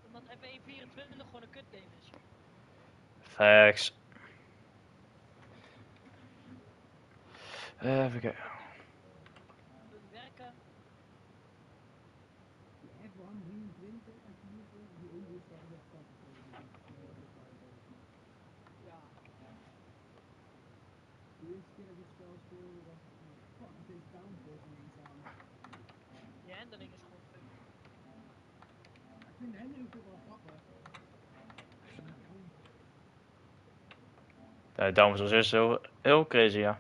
Omdat F124 gewoon een kutgame is. Facts. Even kijken. Wil die werken? Ja. Die handling is gewoon fuck. Ja, dames was eerst heel crazy, ja.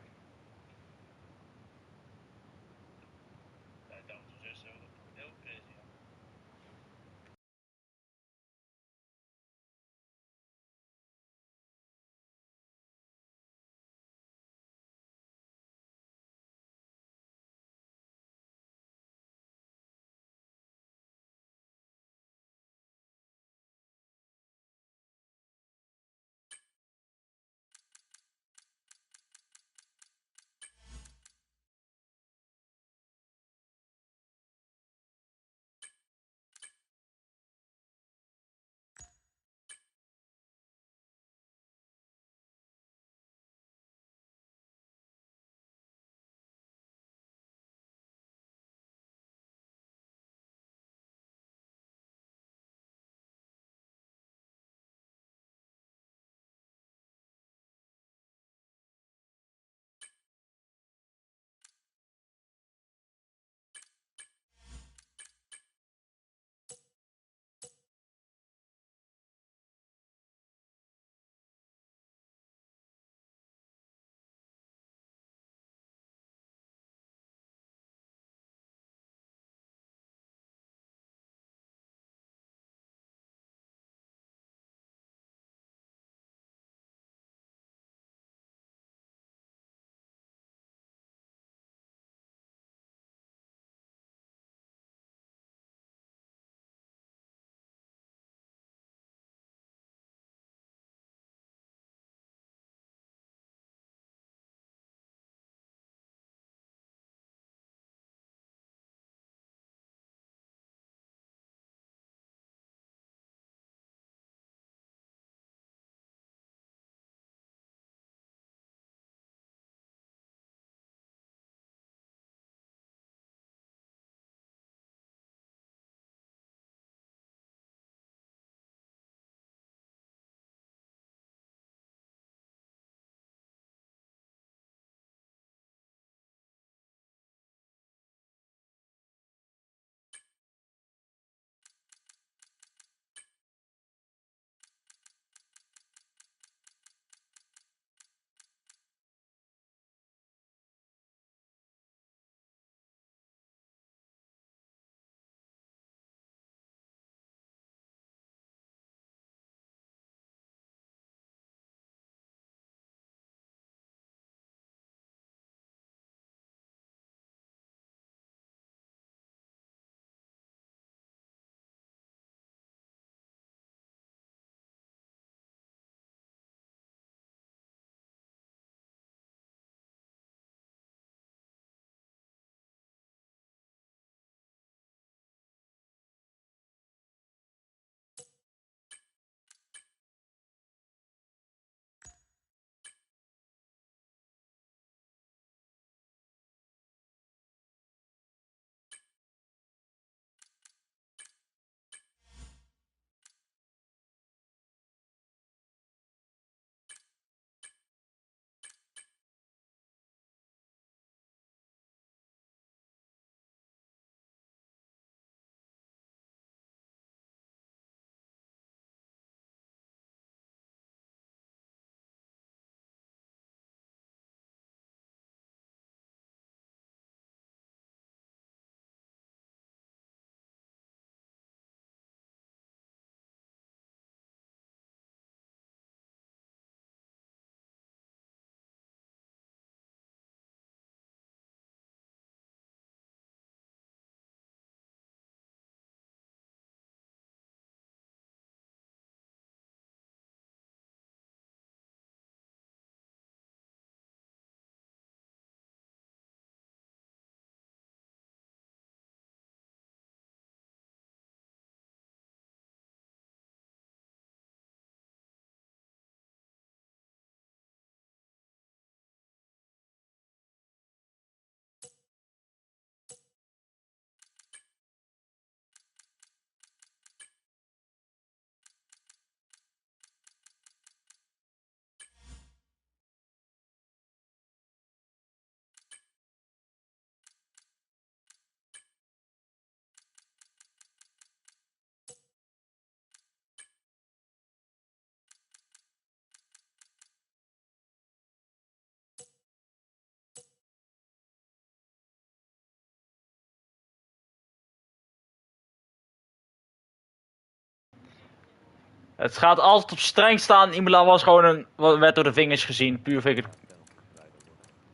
Het gaat altijd op streng staan. Imola was gewoon werd door de vingers gezien. Puur vind ik het.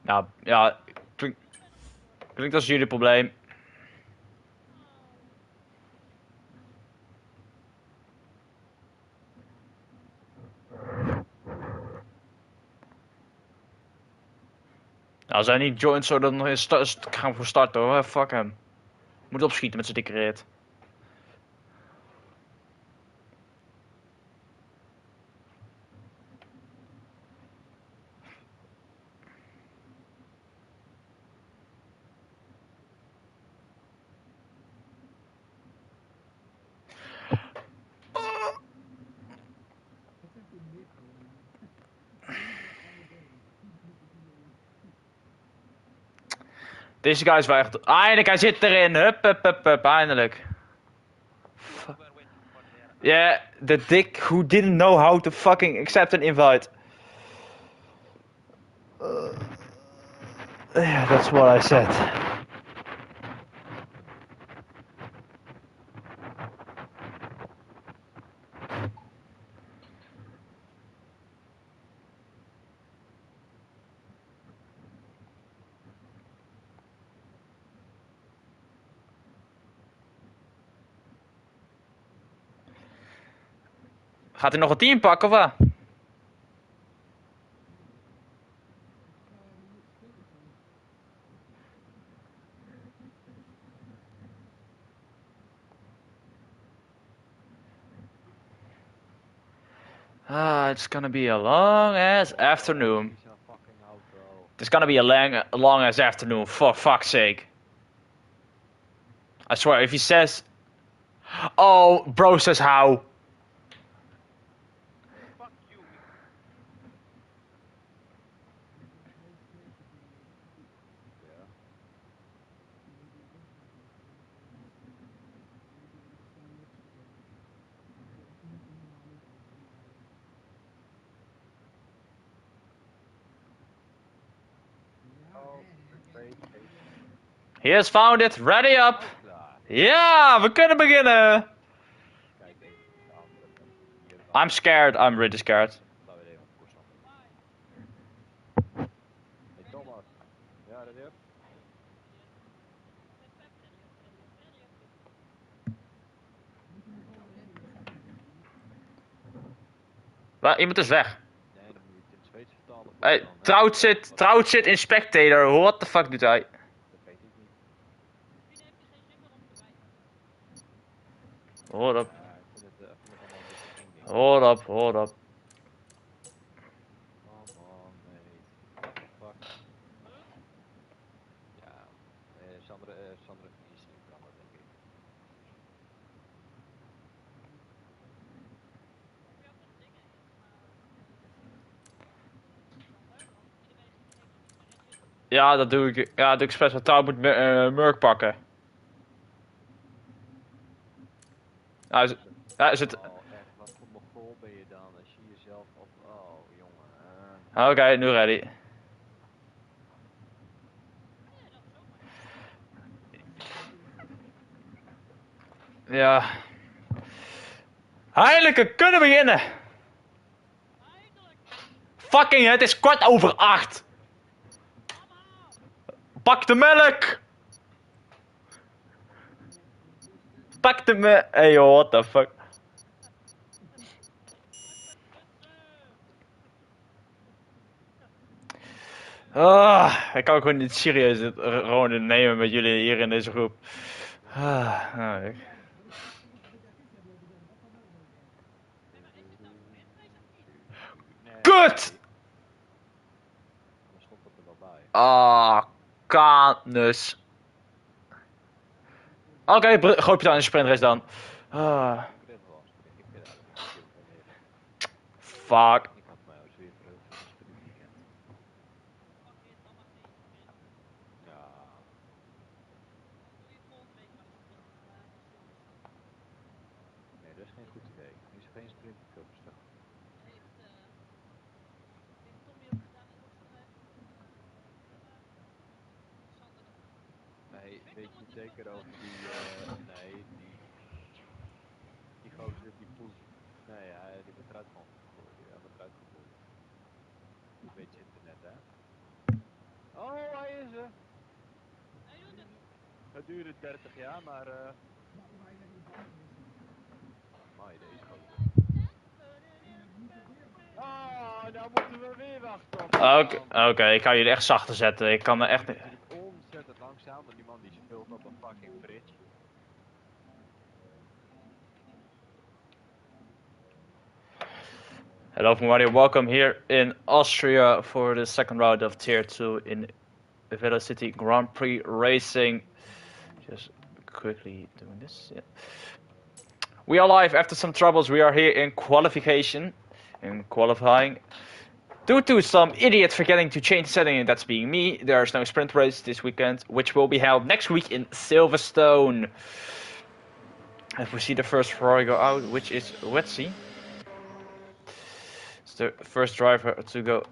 Nou, ja. Klinkt als jullie probleem. Nou, als hij niet joint zo, dan gaan we voor starten hoor. Fuck hem. Moet opschieten met zijn dikke reet. Deze guy is wel echt... Eindelijk, hij zit erin. Hup, hup, hup, hup. Eindelijk. Yeah, the dick who didn't know how to fucking accept an invite. Yeah, that's what I said. Gaat hij nog een team pakken of wat? Ah, it's gonna be a long ass afternoon. It's gonna be a long ass afternoon, for fuck's sake. I swear, if he says... Oh, bro says how. Fuck you. He has found it, ready up. Ja, we kunnen beginnen. I'm scared, I'm really scared. Iemand is weg. Hey, Trout zit in spectator. What the fuck doet hij? Hold up. Hold up, hold up. Ja, dat doe ik. Ja, dat doe ik expres. Want Trouw moet Murk pakken. Ja, is het... Oké, nu ready. Ja. Eindelijk, we kunnen beginnen. Fucking, het is 8:15. Pak de melk. Pak de melk. Hey joh, what the fuck. Ik kan gewoon niet serieus het gewoon nemen met jullie hier in deze groep. Kut! Kanus. Oké, gooi je dan in de sprintrace dan. Fuck. Nee, ja, die wordt eruit gehaald. Hij wordt eruit gegooid. Een beetje internet, hè? Oh, hij is er! Het duurde 30 jaar, maar Amai, deze gozer. Oh, nou moeten we weer wachten op Oké, ik ga jullie echt zachter zetten. Ik kan er echt... Het is natuurlijk ontzettend langzaam, want die man die speelt op een fucking bridge. Hello everybody, welcome here in Austria for the second round of Tier 2 in Velocity Grand Prix Racing. Just quickly doing this, yeah. We are live after some troubles. We are here in qualification, in qualifying. Due to some idiot forgetting to change the setting, and that's being me, there is no sprint race this weekend, which will be held next week in Silverstone. If we see the first Ferrari go out, which is Wetsy. It's the first driver to go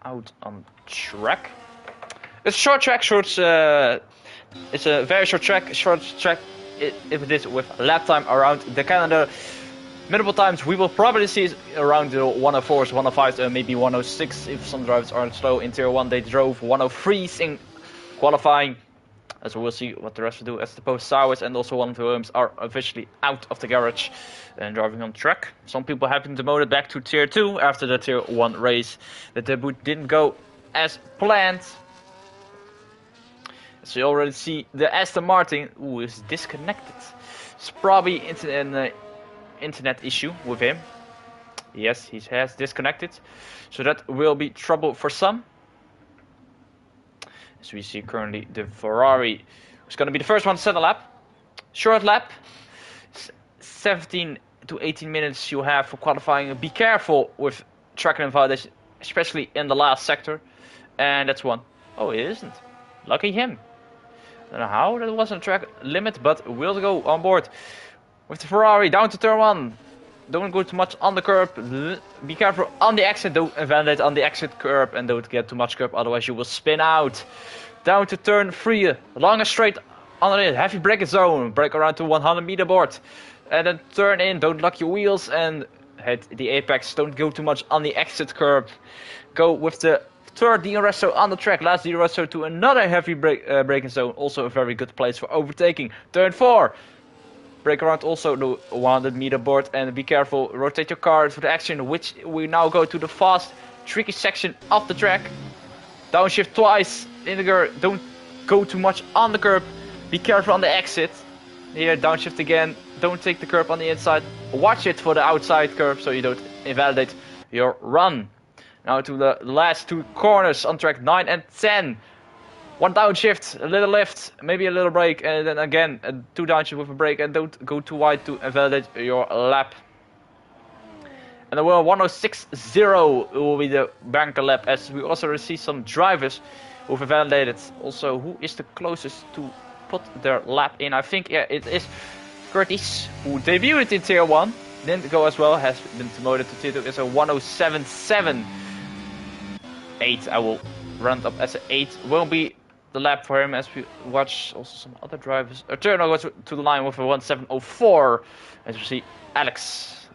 out on track. It's a short track, it's a very short track, if it is with lap time around the calendar. Minimal times we will probably see around the 104s, 105s, and maybe 106 if some drivers are slow in Tier 1. They drove 103s in qualifying. As we'll see what the rest will do, as the both Sowers and also one of the Williams are officially out of the garage and driving on track. Some people have been demoted back to Tier 2 after the Tier 1 race. The debut didn't go as planned. So you already see the Aston Martin, who is disconnected. It's probably an internet issue with him. Yes, he has disconnected. So that will be trouble for some. As we see currently the Ferrari is going to be the first one to set a lap. Short lap. 17 to 18 minutes you have for qualifying. Be careful with track and validation, especially in the last sector. And that's one. Oh, it isn't. Lucky him. I don't know how that wasn't a track limit, but we'll go on board with the Ferrari down to turn 1. Don't go too much on the curb. Be careful on the exit. Don't validate on the exit curb and don't get too much curb, otherwise you will spin out. Down to turn 3. Long and straight on the heavy braking zone. Brake around to 100 meter board. And then turn in. Don't lock your wheels and hit the apex. Don't go too much on the exit curb. Go with the third DRS on the track. Last DRS to another heavy braking zone. Also a very good place for overtaking. Turn 4. Brake around also the 100 meter board and be careful, rotate your car to the action, which we now go to the fast, tricky section of the track. Downshift twice in the gear, don't go too much on the curb, be careful on the exit. Here, downshift again, don't take the curb on the inside, watch it for the outside curb so you don't invalidate your run. Now to the last 2 corners on track 9 and 10. 1 downshift, a little lift, maybe a little brake, and then again 2 downshift with a brake, and don't go too wide to invalidate your lap. And then 106.0 will be the banker lap, as we also receive some drivers who've invalidated. Also, who is the closest to put their lap in? I think it is Curtis, who debuted in Tier 1, didn't go as well, has been promoted to Tier 2, is a 107.7. 8, I will round up as an 8, will be the lap for him, as we watch also some other drivers. Turner goes to the line with a 1704. As you see, Alex,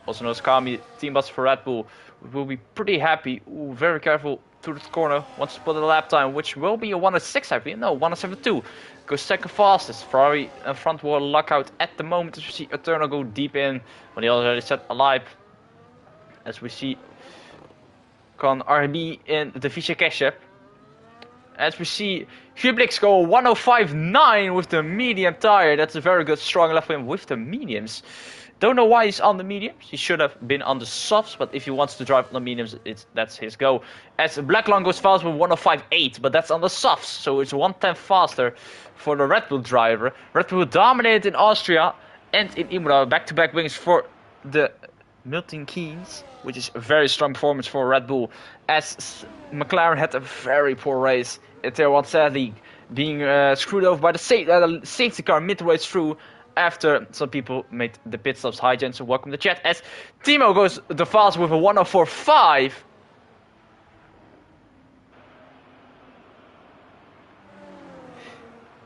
also known as Kami, team boss for Red Bull, will be pretty happy. Ooh, very careful to the corner. Wants to put a lap time, which will be a 106, I think. No, 172. Goes second fastest. Ferrari and front wheel lockout at the moment. As we see Turner go deep in, when he already set alive. As we see Con RB in the Fischer Ketchup. As we see Hublix go 105.9 with the medium tire. That's a very good strong lap for him with the mediums. Don't know why he's on the mediums. He should have been on the softs, but if he wants to drive on the mediums, that's his go. As Blacklon goes fast with 105.8, but that's on the softs, so it's 1/10 faster for the Red Bull driver. Red Bull dominated in Austria and in Imola. Back-to-back wins for the Milton Keynes, which is a very strong performance for Red Bull, as McLaren had a very poor race in Tier 1, sadly being screwed over by the safety car midway through after some people made the pit stops. Hi Jensen, welcome to the chat, as Timo goes the fast with a 104.5.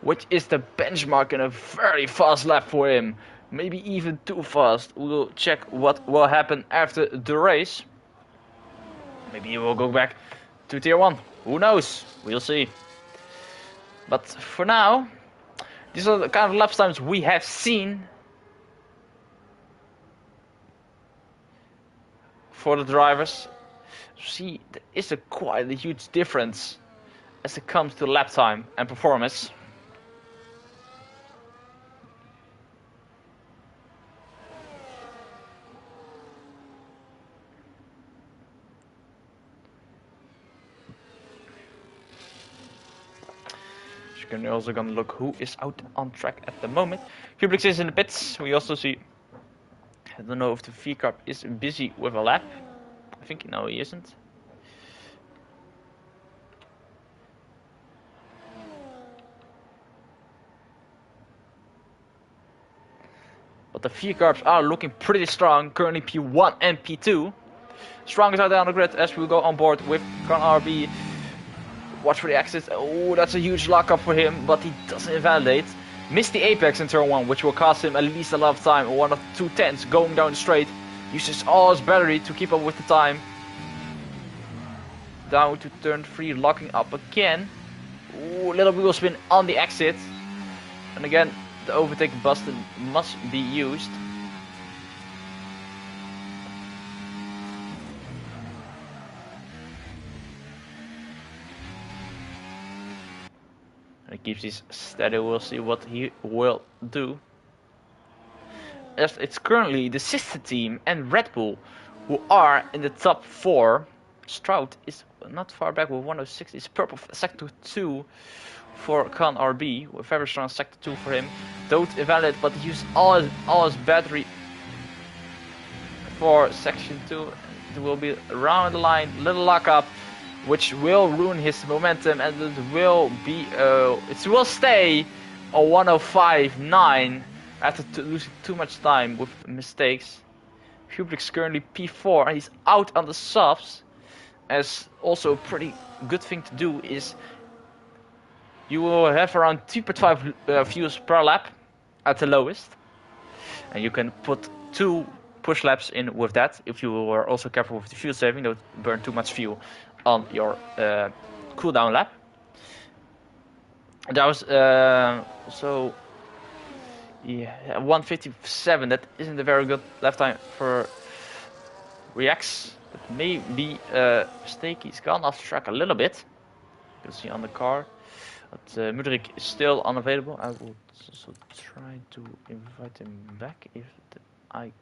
Which is the benchmark and a very fast lap for him. maybe even too fast. We'll check what will happen after the race. Maybe he will go back to tier 1. Who knows? We'll see. But for now, these are the kind of lap times we have seen for the drivers. See, there is quite a huge difference as it comes to lap time and performance. So you're also gonna look who is out on track at the moment. Publix is in the pits. We also see, I don't know if the VCARB is busy with a lap. I think no, he isn't. But the VCARBs are looking pretty strong. Currently P1 and P2. Strongest out there on the grid as we go on board with Con RB. Watch for the exit. Oh, that's a huge lockup for him, but he doesn't invalidate. Missed the apex in turn 1, which will cost him at least a lot of time. One of 210s going down the straight. Uses all his battery to keep up with the time. Down to turn 3, locking up again. Ooh, little wheel spin on the exit. And again, the overtake button must be used. And he keeps his steady. We'll see what he will do. As it's currently the sister team and Red Bull who are in the top 4. Stroud is not far back with 106. It's purple sector 2 for Con RB. A very strong sector 2 for him. Don't invalid, but he used all his battery for section 2. It will be around the line, little lockup, which will ruin his momentum, and it will be it will stay a 105.9 after losing too much time with mistakes. Publix currently P4 and he's out on the softs. As also a pretty good thing to do is you will have around 2.5 fuels per lap at the lowest, and you can put 2 push laps in with that if you are also careful with the fuel saving. Don't burn too much fuel on your cooldown lap. And that was also 157. That isn't a very good lap time for Reacts. That may be a mistake. He's gone off track a little bit. You can see on the car. But Mudrik is still unavailable. I will also try to invite him back if I.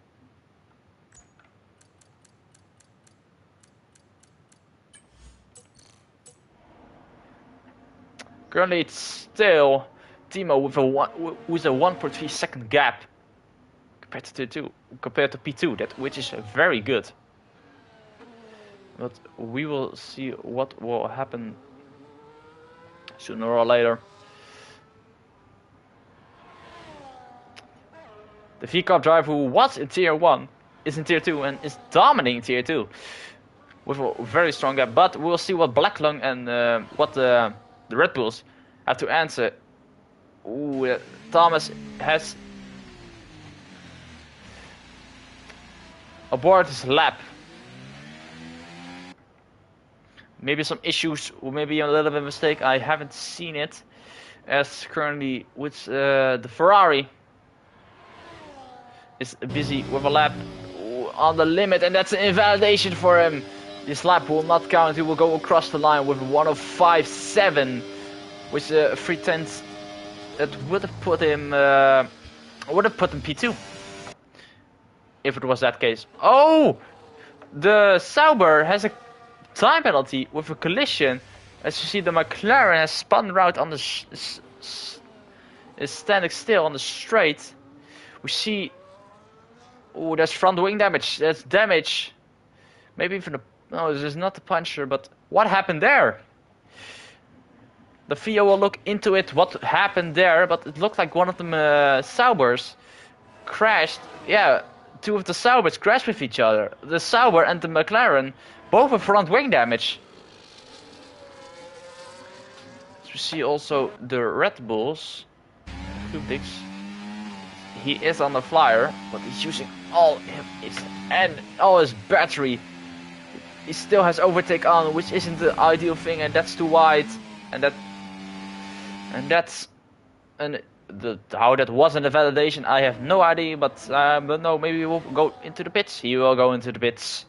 Currently, it's still Timo with a 1.3 second gap compared to P2, which is very good. But we will see what will happen sooner or later. The VCARB driver who was in tier 1 is in tier 2 and is dominating tier 2 with a very strong gap. But we'll see what Black Lung and what the Red Bulls have to answer. Ooh, Thomas has aborted his lap. Maybe some issues, or maybe a little bit of a mistake. I haven't seen it. As currently with the Ferrari is busy with a lap on the limit, and that's an invalidation for him. This lap will not count. He will go across the line with 105.7, which 3/10. That would have put him P2 if it was that case. Oh, the Sauber has a time penalty with a collision. As you see, the McLaren has spun round on the is standing still on the straight. We see, oh, there's front wing damage. That's damage. Maybe even a, no, this is not the puncher. But what happened there? The FIA will look into it. What happened there? But it looked like one of them Saubers crashed. Yeah, 2 of the Saubers crashed with each other. The Sauber and the McLaren. Both have front wing damage. So we see also the Red Bulls. Publix he is on the flyer, but he's using all his battery. He still has overtake on, which isn't the ideal thing, and that's too wide, and how that wasn't a validation, I have no idea, but no, maybe we'll go into the pits. He will go into the pits,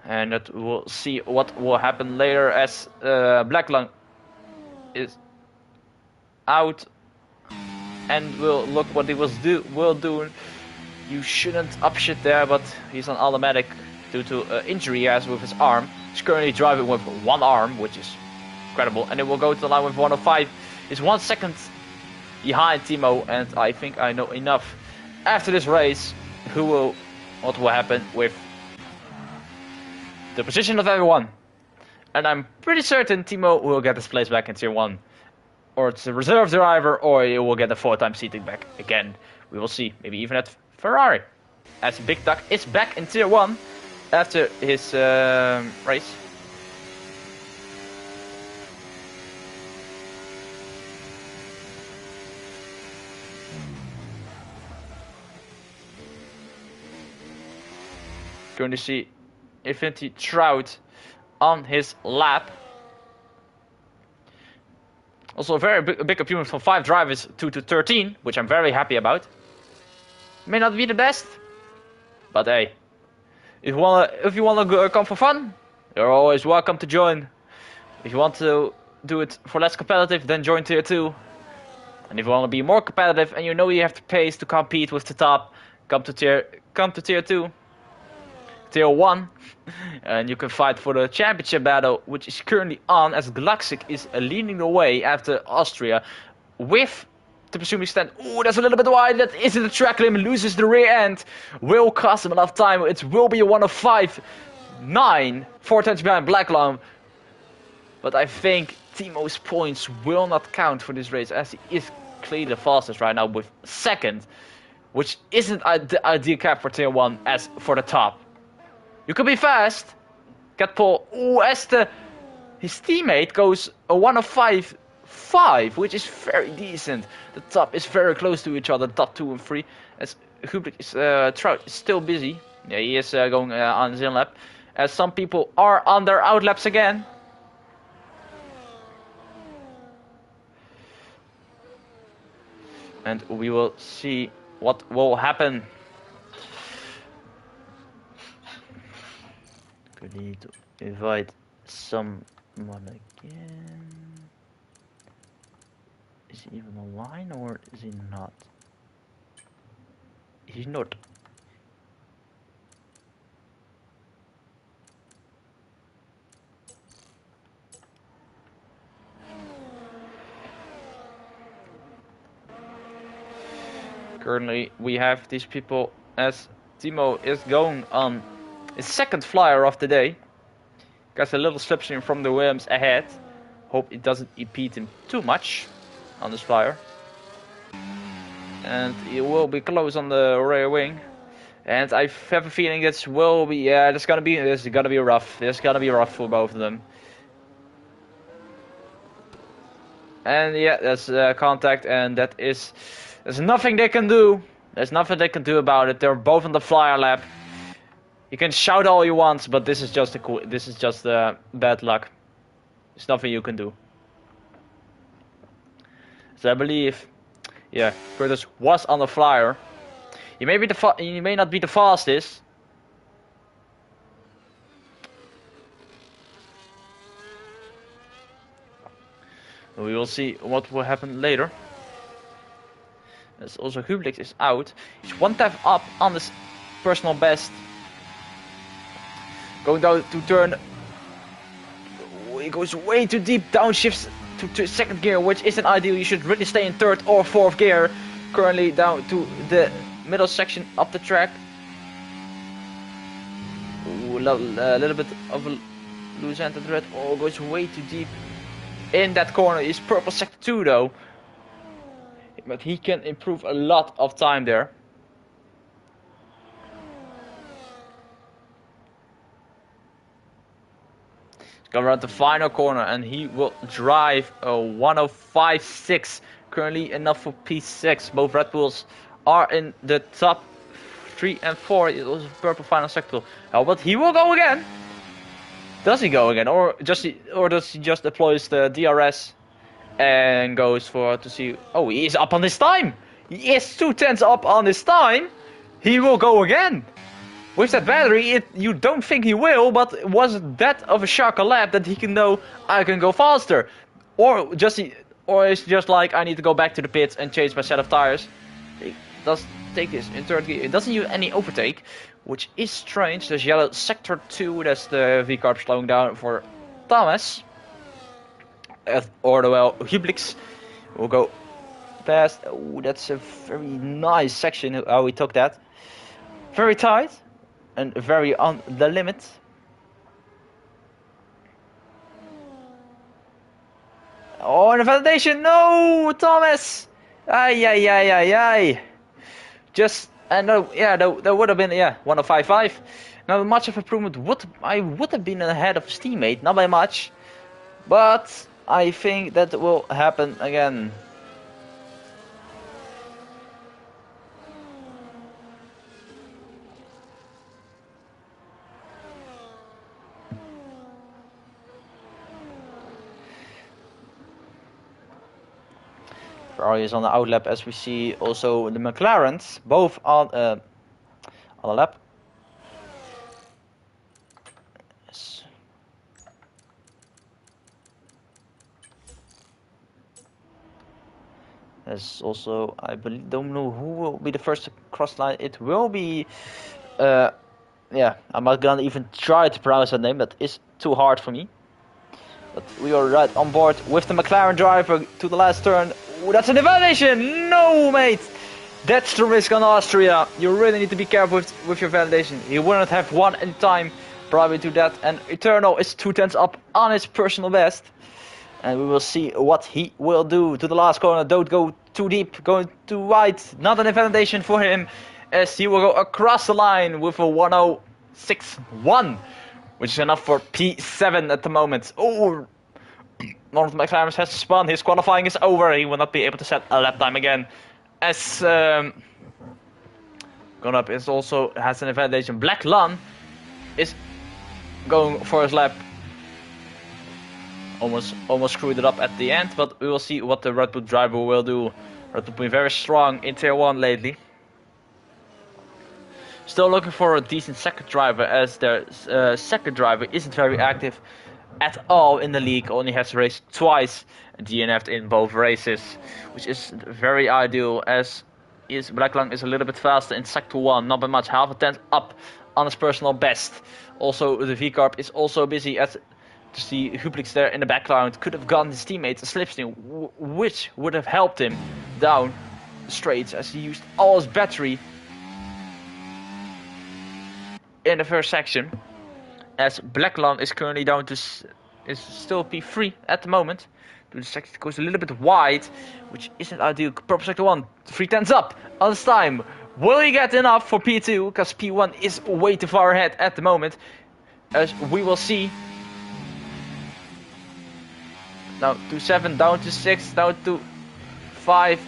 and that we'll see what will happen later as Black Lung is out, and we'll look what he will do. You shouldn't upshit there, but he's on automatic due to injury he has with his arm. He's currently driving with one arm, which is incredible, and it will go to the line with 105. He's 1 second behind Timo, and I think I know enough after this race what will happen with the position of everyone. And I'm pretty certain Timo will get his place back in Tier 1. Or it's a reserve driver, or he will get a 4-time seating back again. We will see, maybe even at Ferrari. As Big Duck is back in Tier 1 after his race. Going to see Infinity Trout on his lap. Also a very big improvement from 5 drivers to 13, which I'm very happy about. May not be the best, but hey, if you wanna come for fun, you're always welcome to join. If you want to do it for less competitive, then join Tier 2. And if you want to be more competitive and you know you have to pace to compete with the top, come to Tier 2. Tier 1, and you can fight for the championship battle, which is currently on, as Galaxic is leading the way after Austria with the presuming stand. Ooh, that's a little bit wide. That isn't the track limit, loses the rear end. Will cost him enough time. It will be a 1:05.9, 4 tenths behind Blacklam. But I think Timo's points will not count for this race, as he is clearly the fastest right now with second, which isn't the ideal cap for Tier 1 as for the top. You could be fast, get pole. Ooh, as his teammate goes a 1:05.5, which is very decent. The top is very close to each other, top 2 and 3. As Trout is still busy. Yeah, he is going on his in lap. As some people are on their out laps again. And we will see what will happen. We need to invite someone again. Is he even online or is he not? He's not. Currently we have these people as Timo is going on his second flyer of the day. Got a little slipstream from the Williams ahead. Hope it doesn't impede him too much on this flyer. And he will be close on the rear wing. And I have a feeling this will be, yeah, this is gonna be rough. This is gonna be rough for both of them. And yeah, there's contact, and there's nothing they can do. There's nothing they can do about it. They're both on the flyer lap. You can shout all you want, but this is just bad luck. There's nothing you can do. So I believe, yeah, Curtis was on the flyer. He may not be the fastest. We will see what will happen later. As also Hublix is out. He's 1 tap up on this personal best. Going down to turn. He goes way too deep, downshifts to second gear, which isn't ideal. You should really stay in third or fourth gear. Currently down to the middle section of the track. Ooh, a little bit of a loose end at the red. Oh, goes way too deep in that corner. He's purple sector 2 though. But he can improve a lot of time there. Come around the final corner and he will drive a 1:05.6. Currently enough for P6. Both Red Bulls are in the top 3 and 4. It was a purple final sector. But he will go again. Does he go again, or does he just deploys the DRS and goes for to see? Oh, he is up on his time. He is 2/10 up on his time. He will go again. With that battery, you don't think he will, but was that of a shark a lap that he can know I can go faster, or it's just like I need to go back to the pits and change my set of tires. He does take this in third gear. It doesn't use any overtake, which is strange. There's yellow sector 2. That's the V-carb slowing down for Thomas. Well, Hublix will go past. Oh, that's a very nice section. How he took that. Very tight. And very on the limit. Oh, and a validation! No, Thomas! Ay. Just no, yeah, that would have been 105.5. Now, much of improvement I would have been ahead of his teammate, not by much, but I think that will happen again. Ferrari is on the outlap, as we see also the McLarens, both on the lap. Yes. There's also, I don't know who will be the first to cross line. It will be, I'm not gonna even try to pronounce that name. That is too hard for me. But we are right on board with the McLaren driver to the last turn. Ooh, that's an validation! No, mate! That's the risk on Austria. You really need to be careful with your validation. He wouldn't have won in time probably to that. And Eternal is 2/10 up on his personal best. And we will see what he will do to the last corner. Don't go too deep, going too wide. Not an validation for him, as he will go across the line with a 106.1. Which is enough for P7 at the moment. Oh, one of the McLarens has spun. His qualifying is over. He will not be able to set a lap time again. As Gone Up is also has an advantage. Black Lan is going for his lap. Almost screwed it up at the end, but we will see what the Red Bull driver will do. Red Bull been very strong in Tier 1 lately. Still looking for a decent second driver, as their second driver isn't very active at all in the league. Only has raced twice, DNF'd in both races, which is very ideal, as Black Lung is a little bit faster in Sector 1, not by much, half a tenth up on his personal best. Also, the V-carb is also busy, as to see Hublix there in the background could have gotten his teammates a slipstream, which would have helped him down the straights, as he used all his battery in the first section. As Black Lung is currently down to is still P3 at the moment. The section goes a little bit wide, which isn't ideal. Purple sector 1, 3/10 up on this time. Will he get enough for P2? Because P1 is way too far ahead at the moment, as we will see. Now to 7, down to 6, down to 5,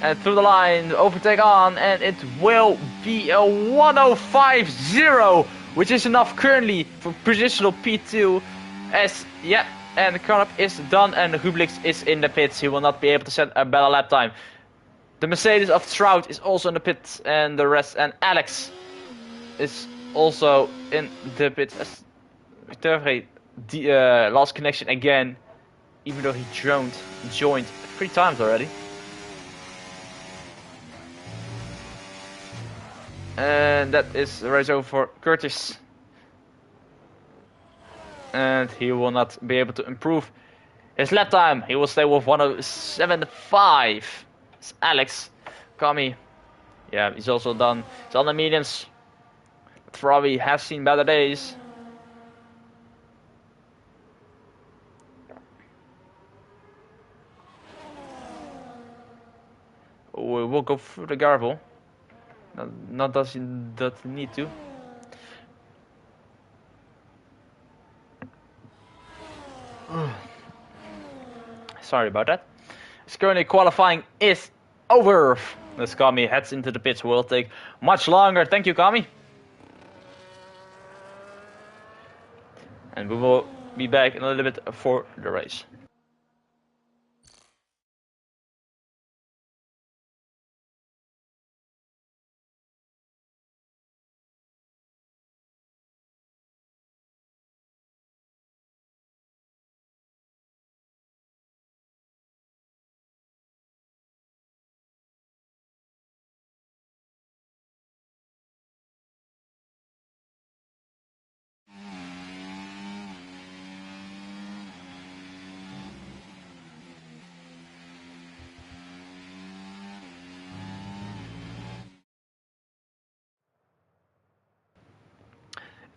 and through the line, overtake on, and it will be a 105.0, which is enough currently for positional P2. And the car up is done, and Hublix is in the pits. He will not be able to set a better lap time. The Mercedes of Stroud is also in the pits, and the rest, and Alex is also in the pits. As lost connection again, even though he joined 3 times already. And that is the race over for Curtis. And he will not be able to improve his lap time. He will stay with 107.5. It's Alex Kami. Yeah, he's also done. He's on the mediums. But Ferrari has seen better days. We will go through the gravel. Not does he need to. Sorry about that. His currently qualifying is over. As Kami heads into the pits, will take much longer. Thank you, Kami. And we will be back in a little bit for the race.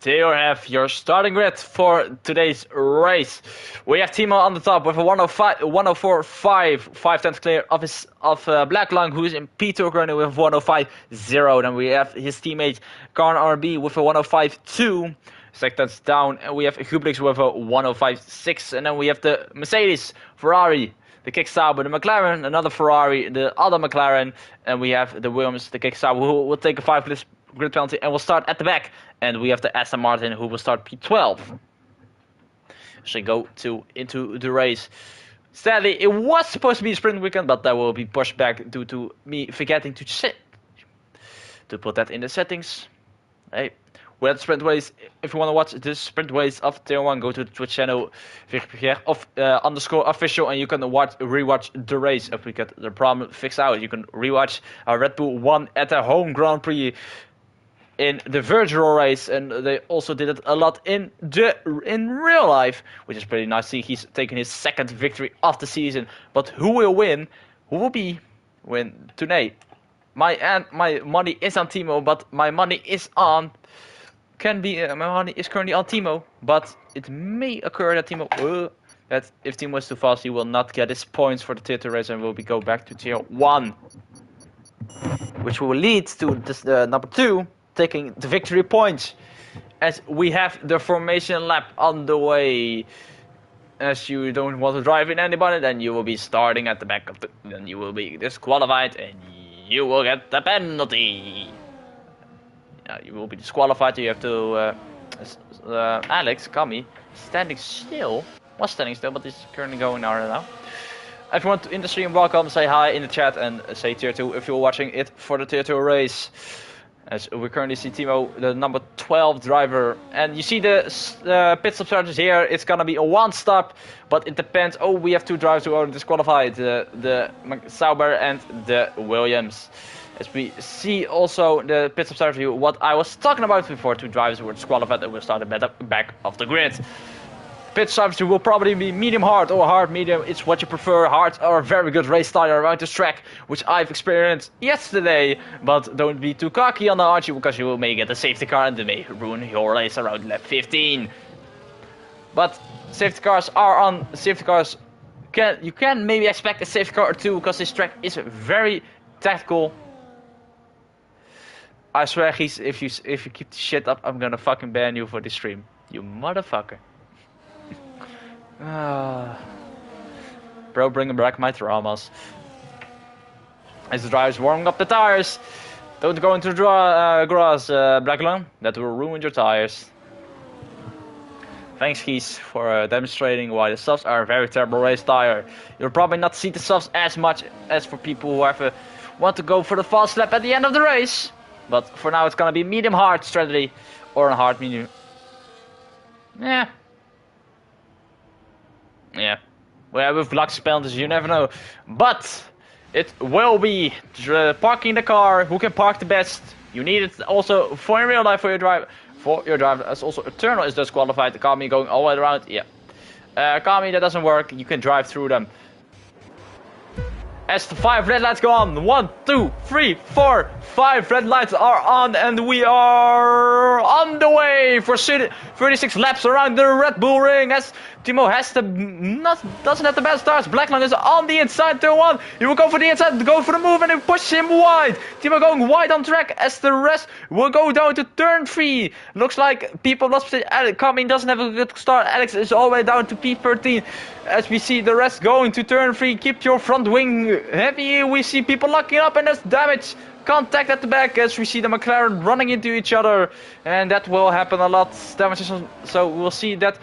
There you have your starting grid for today's race. We have Timo on the top with a 105, 104.5, 5 tenths clear of Black Lung, who is in P2 currently with 105.0. Then we have his teammate Karn RB with a 105.2, 6 tenths down. And we have Hublix with a 105.6. And then we have the Mercedes, Ferrari, the Kick Sauber, the McLaren, another Ferrari, the other McLaren. And we have the Williams, the Kick Sauber, who will take a 5 grid penalty and will start at the back. And we have the Aston Martin, who will start P12. So go into the race. Sadly, it was supposed to be a sprint weekend, but that will be pushed back due to me forgetting to put that in the settings. Hey, we had sprint race. If you want to watch the sprint race of Tier 1, go to the Twitch channel VGPR _official, and you can rewatch the race. If we get the problem fixed out, you can rewatch Red Bull 1 at the home Grand Prix in the virtual race, and they also did it a lot in real life, which is pretty nice. See, he's taking his second victory of the season. But who will win? Who will win today? My money is on Timo, but my money is on. My money is currently on Timo, but it may occur that that if Timo is too fast, he will not get his points for the tier 2 race and will go back to tier 1, which will lead to this number 2. Taking the victory points, as we have the formation lap on the way. As you don't want to drive in anybody, then you will be starting at the back of then you will be disqualified and you will get the penalty. You will be disqualified. You have to Alex Kami standing still, was standing still, but is currently going now. If you want to in the stream, welcome, say hi in the chat and say tier 2 if you're watching it for the tier 2 race. As we currently see Timo, the number 12 driver. And you see the pit stop charges here. It's going to be a 1 stop, but it depends. Oh, we have 2 drivers who are disqualified. The Sauber and the Williams. As we see also the pit stop start review, what I was talking about before, 2 drivers who were disqualified and will start at the back of the grid. Pit stops will probably be medium hard or hard medium. It's what you prefer. Hard or very good race tire around this track, which I've experienced yesterday. But don't be too cocky on the hard, because you may get a safety car and it may ruin your race around lap 15. But safety cars are on. Safety cars you can maybe expect a safety car or 2 because this track is very tactical. I swear, if you keep the shit up, I'm gonna fucking ban you for this stream, you motherfucker. Bro, bring back my traumas. As the driver's warming up the tires, don't go into the grass, Black Lung. That will ruin your tires. Thanks, Keys, for demonstrating why the softs are a very terrible race tire. You'll probably not see the softs as much as for people who want to go for the fast lap at the end of the race. But for now, it's gonna be medium hard strategy or a hard medium. Yeah. Well, with luck penalties, you never know. But it will be parking the car. Who can park the best? You need it also for in real life for your drive. As also Eternal is disqualified. The Kami going all the way around. Yeah. Kami, that doesn't work. You can drive through them. As the 5 red lights go on, 1, 2, 3, 4, 5 red lights are on, and we are on the way for 36 laps around the Red Bull ring. As Timo doesn't have the best starts. Black Lung is on the inside, turn 1. He will go for the inside, go for the move, and they push him wide. Timo going wide on track, as the rest will go down to turn 3. Looks like people lost. Kami doesn't have a good start. Alex is all the way down to P13. As we see the rest going to turn 3, keep your front wing heavy. We see people locking up, and there's damage. Contact at the back as we see the McLaren running into each other, and that will happen a lot. Damage, so we'll see that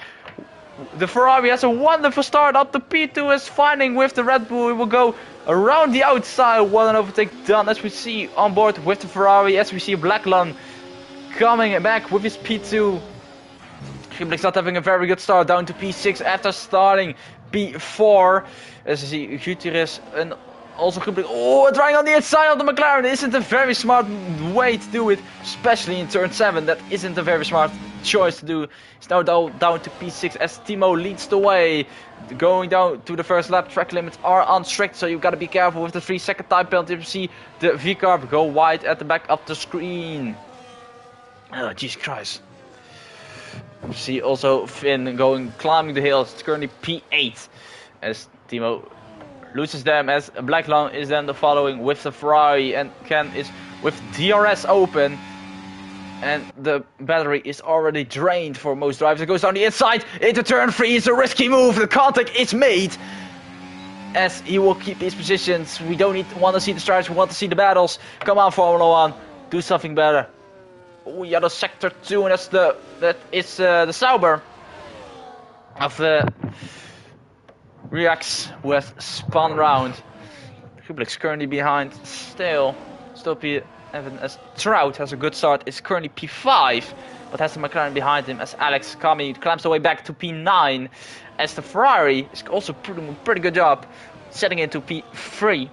the Ferrari has a wonderful start up. The P2 is finding with the Red Bull. We will go around the outside. What an overtake done as we see on board with the Ferrari. As we see Blackland coming back with his P2. Gimblick's not having a very good start, down to P6 after starting P4. As you see Gutierrez and also Gimblick, trying on the inside of the McLaren. It isn't a very smart way to do it, especially in turn 7. That isn't a very smart choice to do. It's now down to P6 as Timo leads the way. Going down to the first lap, track limits are unstrict, so you've got to be careful with the 3-second time penalty. You see the VGPR go wide at the back of the screen. Oh, Jesus Christ. You see also Finn climbing the hills. It's currently P8 as Timo loses them, as Blackland is then the following with the Ferrari, and Ken is with DRS open. And the battery is already drained for most drivers. It goes down the inside into turn 3. It's a risky move. The contact is made as he will keep these positions. We don't want to see the strikes. We want to see the battles. Come on, Formula 1. Do something better. Yeah, the sector 2, and that is the Sauber of the Reacts with spun round. Kubelik's currently behind still P7 as Trout has a good start. It's currently P5, but has the McLaren behind him as Alex Kami climbs the way back to P9, as the Ferrari is also doing a pretty good job setting into P3.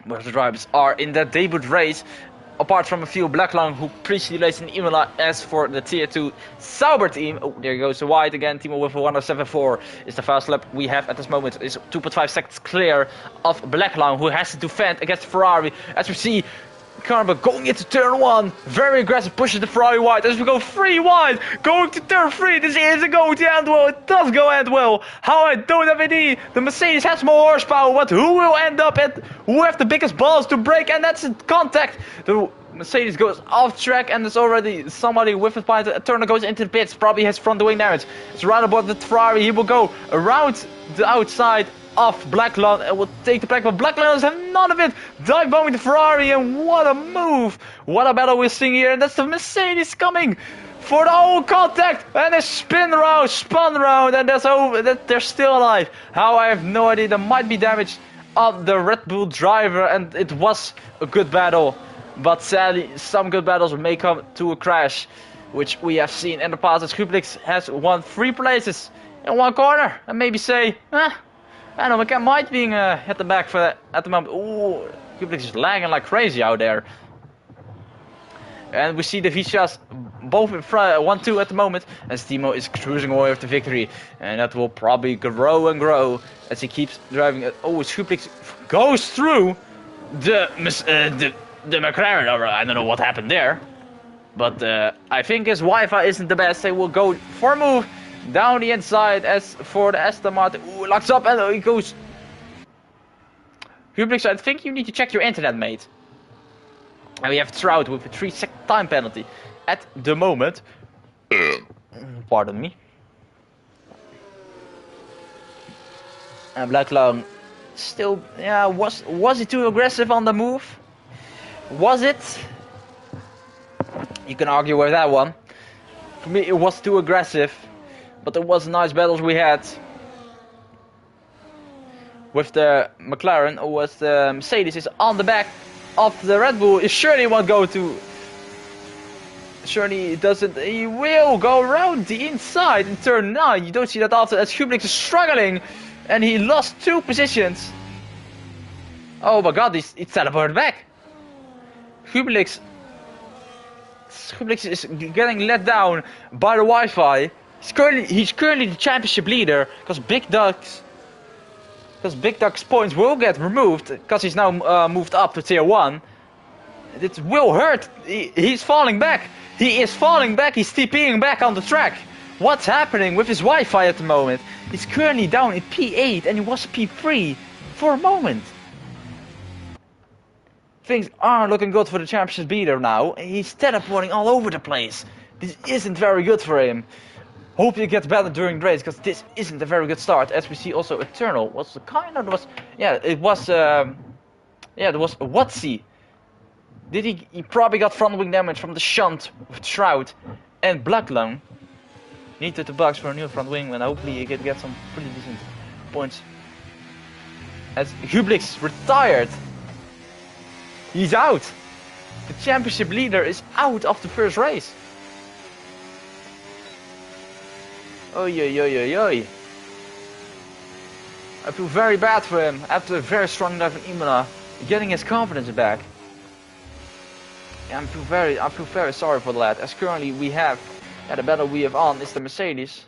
Where the drivers are in their debut race, apart from a few Blackland who previously raced in Imola. As for the tier 2 Sauber team, there goes the white again. Timo with a 107.4 is the fast lap we have at this moment. Is 2.5 seconds clear of Blackland, who has to defend against Ferrari. As we see Carver going into turn 1, very aggressive, pushes the Ferrari wide as we go 3 wide, going to turn 3. This isn't going to end well. It does go end well. How I don't have any. The Mercedes has more horsepower, but who will end up at who have the biggest balls to brake? And that's in contact. The Mercedes goes off track, and there's already somebody with it by the turner goes into the pits. Probably has front wing damage. It's right about the Ferrari. He will go around the outside of Blackland and will take the back, but Blackland doesn't have none of it. Dive bombing the Ferrari, and what a move! What a battle we're seeing here, and that's the Mercedes coming for the whole contact, and a spun round, and that's over. They're still alive. How, I have no idea. There might be damage on the Red Bull driver, and it was a good battle, but sadly some good battles may come to a crash, which we have seen in the past, as Kubelik has won 3 places in 1 corner, and maybe say, I don't know, might being at the back for that at the moment. Ooh, Kubelik is lagging like crazy out there. And we see the Vicias both in front, 1-2 at the moment, as Timo is cruising away with the victory. And that will probably grow and grow as he keeps driving. Kubelik goes through the McLaren. I don't know what happened there. But I think his Wi-Fi isn't the best. They will go for a move down the inside. As for the Aston Martin, locks up and he goes. Kubelik, I think you need to check your internet, mate. And we have Trout with a 3-second time penalty at the moment. Pardon me. And Blackland still, was he too aggressive on the move? Was it? You can argue with that one. For me, it was too aggressive. But there was nice battles we had with the McLaren, or was the Mercedes is on the back of the Red Bull. It surely won't go to. Surely it doesn't. He will go around the inside in turn 9. You don't see that often, as Kubelik is struggling, and he lost 2 positions. Oh my God, he's teleported back. Kubelik is getting let down by the Wi-Fi. He's currently the championship leader, because Big Duck's points will get removed, because he's now moved up to tier 1. It will hurt. He's falling back. He is falling back. He's TPing back on the track. What's happening with his Wi-Fi at the moment? He's currently down in P8 and he was P3 for a moment. Things aren't looking good for the championship leader now. He's teleporting all over the place. This isn't very good for him. Hope you get better during the race, because this isn't a very good start. As we see, also Eternal was kind of it was a Watsy. He probably got front wing damage from the shunt with Shroud and Blacklung. Needed the box for a new front wing, and hopefully he can get some pretty decent points. As Hublix retired, he's out. The championship leader is out of the first race. Oy. I feel very bad for him after a very strong drive in Imola, getting his confidence back. Yeah, I feel very sorry for the lad. As currently we have, the battle we have on is the Mercedes,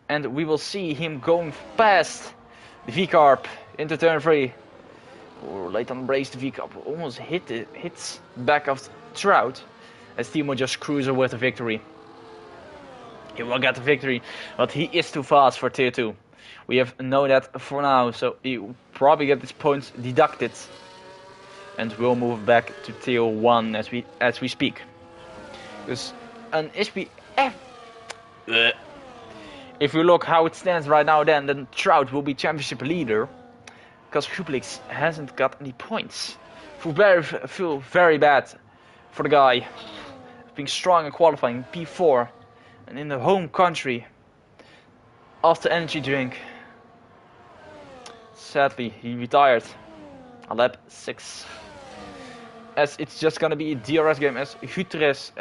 and we will see him going past the V-Carb into turn 3. Oh, late on the brakes, the V-Carb almost hits back of Trout, as Timo just cruises with the victory. He will get the victory, but he is too fast for tier 2. We have known that for now, so he will probably get his points deducted, and we'll move back to tier 1 as we speak. Because an SPF, if you look how it stands right now, then Trout will be championship leader, because Hublix hasn't got any points. Feel very bad for the guy, being strong in qualifying P4. And in the home country, after energy drink, sadly he retired on lap 6. As it's just gonna be a DRS game, as Hurtis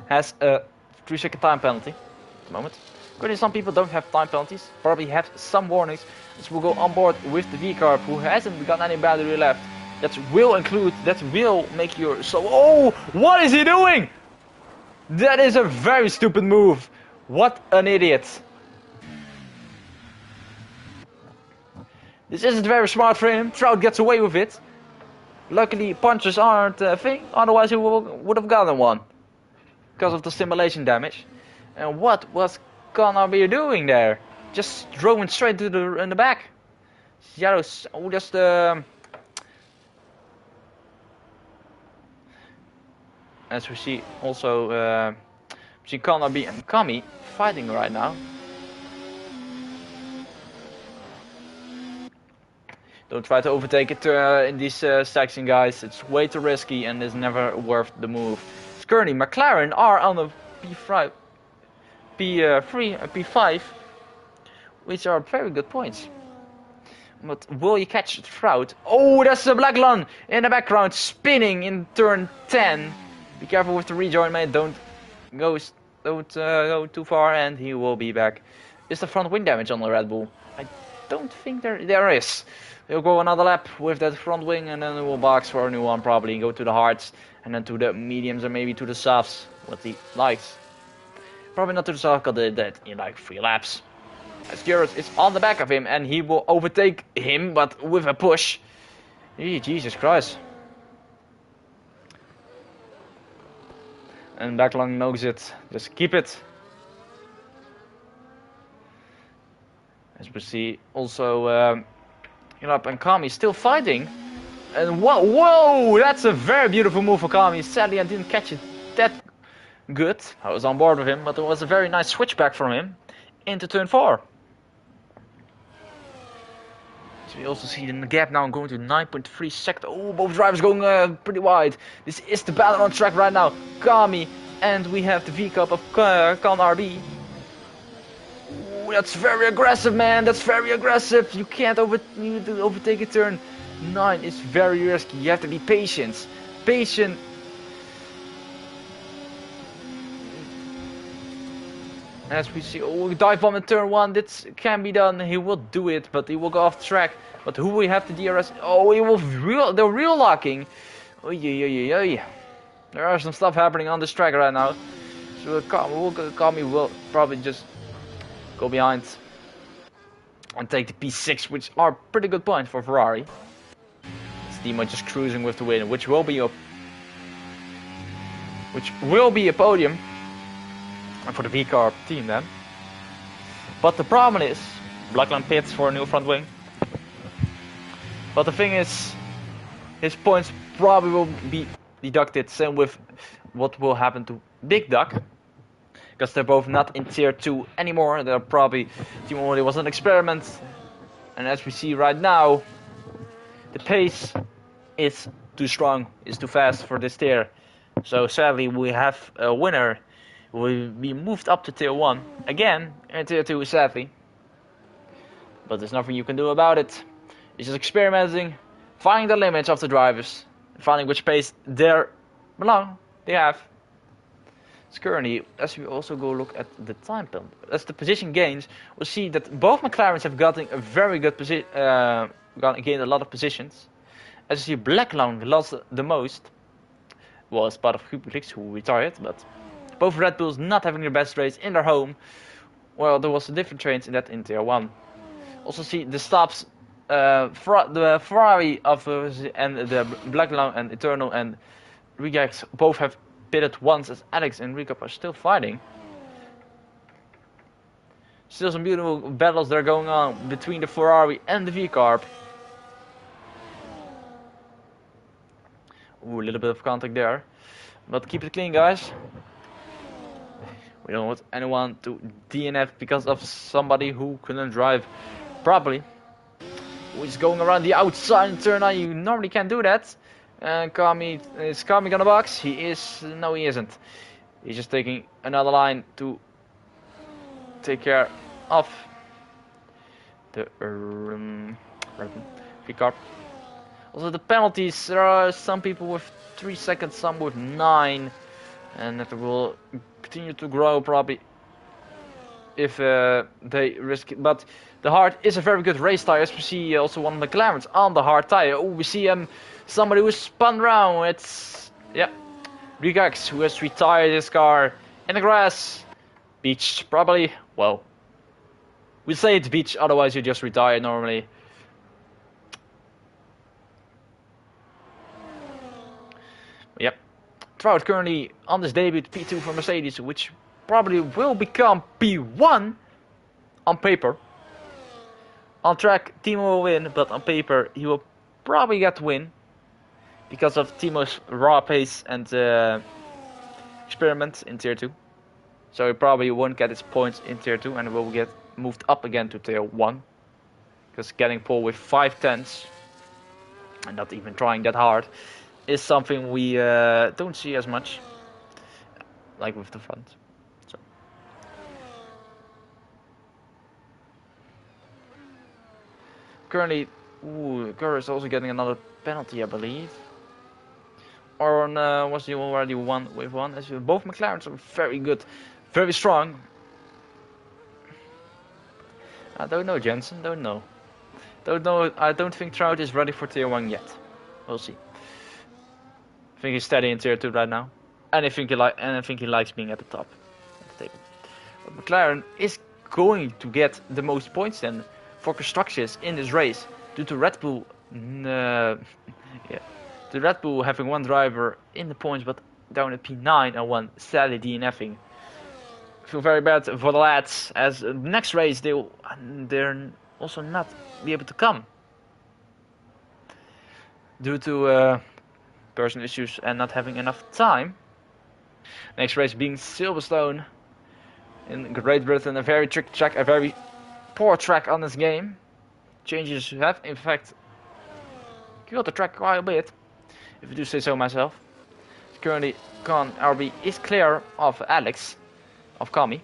has a 3-second time penalty at the moment. Currently some people don't have time penalties, probably have some warnings. As we'll go on board with the V-Carb, who hasn't got any battery left. That will make your oh, what is he doing? That is a very stupid move. What an idiot. This isn't very smart for him. Trout gets away with it. Luckily punches aren't a thing, otherwise he would have gotten one. Because of the stimulation damage. And what was Connor be doing there? Just drove straight to in the back. Yellows, oh, just as we see also Kanabi and Kami fighting right now. Don't try to overtake it in these sections, guys. It's way too risky and is never worth the move. Currently McLaren are on the P3 and P5, which are very good points. But will you catch Trout? Oh, that's a Black Lun in the background spinning in turn 10. Be careful with the rejoin, mate. Don't go too far, and he will be back. Is the front wing damage on the Red Bull? I don't think there is. He'll go another lap with that front wing, and then he will box for a new one probably. Go to the hards, and then to the mediums, and maybe to the softs. What he likes. Probably not to the soft, because they did in like 3 laps. As Gerrit is on the back of him, and he will overtake him, but with a push. Jesus Christ. And Backlung knows it. Just keep it. As we see, also Yelap and Kami still fighting. And whoa, that's a very beautiful move for Kami. Sadly, I didn't catch it that good. I was on board with him, but it was a very nice switchback from him into turn 4. So we also see in the gap now going to 9.3 seconds. Oh, both drivers going pretty wide. This is the battle on track right now. Kami, and we have the V-Cup of Kan RB. Ooh, that's very aggressive, man. That's very aggressive. You can't overtake a turn 9. It's very risky. You have to be patient. Patient. As we see, oh, dive bomb in turn 1, that can be done. He will do it, but he will go off track. But who will have the DRS? Oh, he will the real locking. Oh, yeah. There are some stuff happening on this track right now. So Kami will probably just go behind and take the P6, which are pretty good points for Ferrari. Timo just cruising with the win, which will be a podium. And for the V-Carb team then. But the problem is, Blackland pits for a new front wing. But the thing is, his points probably will be deducted. Same with what will happen to Big Duck. because they're both not in tier 2 anymore. They're probably Team 1 was an experiment, and as we see right now, the pace is too strong, is too fast for this tier. So sadly, we have a winner. Will be moved up to tier 1 again, and tier 2 sadly. But there's nothing you can do about it. It's just experimenting, finding the limits of the drivers, finding which pace they have. It's currently, as we also go look at the time penalty, as the position gains, we'll see that both McLarens have gotten a very good position, gained a lot of positions. As you see, Blacklown lost the most. Well, as part of Kubiks, who retired, but both Red Bulls not having their best race in their home. Well, there was different trains in that in tier 1. Also see the stops, the Ferrari of and the Blacklown and Eternal and Regax both have pitted once, as Alex and Recap are still fighting. Still some beautiful battles that are going on between the Ferrari and the V-Carb. Ooh, a little bit of contact there. But keep it clean, guys. We don't want anyone to DNF because of somebody who couldn't drive properly. Who is going around the outside turn now. You normally can't do that. And Kami, is Kami gonna box? He is. No, he isn't. He's just taking another line to take care of the V-Carb. Also the penalties, there are some people with 3 seconds, some with 9, and that will continue to grow probably if they risk it. But the hard is a very good race tire, as we see also one of the McLarens on the hard tire. Oh, we see somebody who spun around. It's, yeah, Rigax, who has retired his car in the grass. Beach, probably. Well, we say it's beach, otherwise you just retire normally. Yep. Trout currently on this debut P2 for Mercedes, which probably will become P1 on paper. On track, Timo will win, but on paper he will probably get the win because of Timo's raw pace and experiment in tier 2. So he probably won't get his points in tier 2 and will get moved up again to tier 1. Because getting pole with 5/10 and not even trying that hard is something we don't see as much, like with the front. So. Currently, Kerr is also getting another penalty, I believe. Or was he already one with one? As both McLarens are very good, very strong. I don't know, Jensen. Don't know. Don't know. I don't think Trout is ready for tier 1 yet. We'll see. I think he's steady in tier 2 right now, and I think he likes being at the top of the table. But McLaren is going to get the most points then for constructors in this race due to Red Bull. The Red Bull having one driver in the points, but down at P9 and one sadly DNFing. I feel very bad for the lads, as the next race they're also not be able to come due to personal issues and not having enough time. Next race being Silverstone in Great Britain, a very tricky track, a very poor track on this game. Changes have in fact killed the track quite a bit, if I do say so myself. Currently Con RB is clear of Alex, of Kami,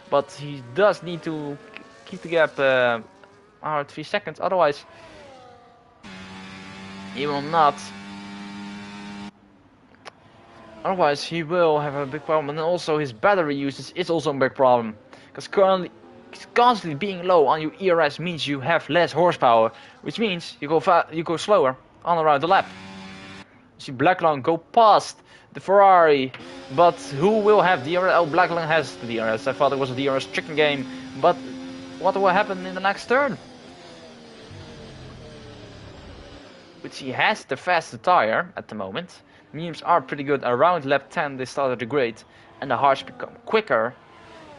but he does need to keep the gap 3 seconds, otherwise he will not. Otherwise he will have a big problem, and also his battery usage is also a big problem, because currently constantly being low on your ERS means you have less horsepower, which means you go slower on around the lap. You see Blacklown go past the Ferrari, but who will have DRS? Oh, Blacklown has the DRS. I thought it was a DRS chicken game, but what will happen in the next turn? Which he has the fastest tire at the moment. Memes are pretty good. Around lap 10 they started to degrade, and the hards become quicker.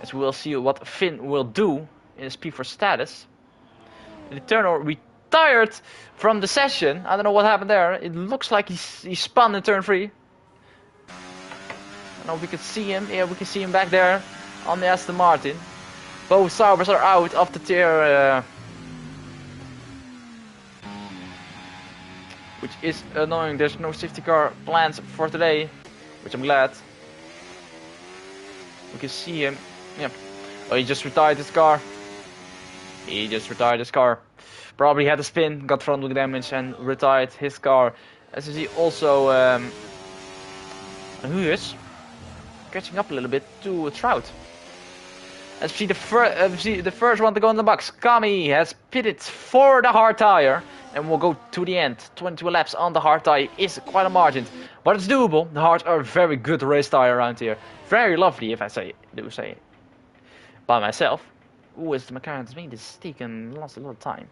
As we will see what Finn will do in his P4 status. The Eternal retired from the session. I don't know what happened there. It looks like he spun in turn 3. know if we can see him. Yeah, we can see him back there on the Aston Martin. Both Saubers are out of the tier, which is annoying. There's no safety car plans for today, which I'm glad. We can see him. Yeah. Oh, he just retired his car. He just retired his car. Probably had a spin, got front wheel damage, and retired his car. As you see, also who is catching up a little bit to Trout. As we see the first one to go in the box, Kami has pitted for the hard tire and will go to the end. 22 laps on the hard tire is quite a margin, but it's doable. The hards are a very good race tire around here. Very lovely, if I do say it by myself. Ooh, as the McLaren's made this stick and lost a lot of time.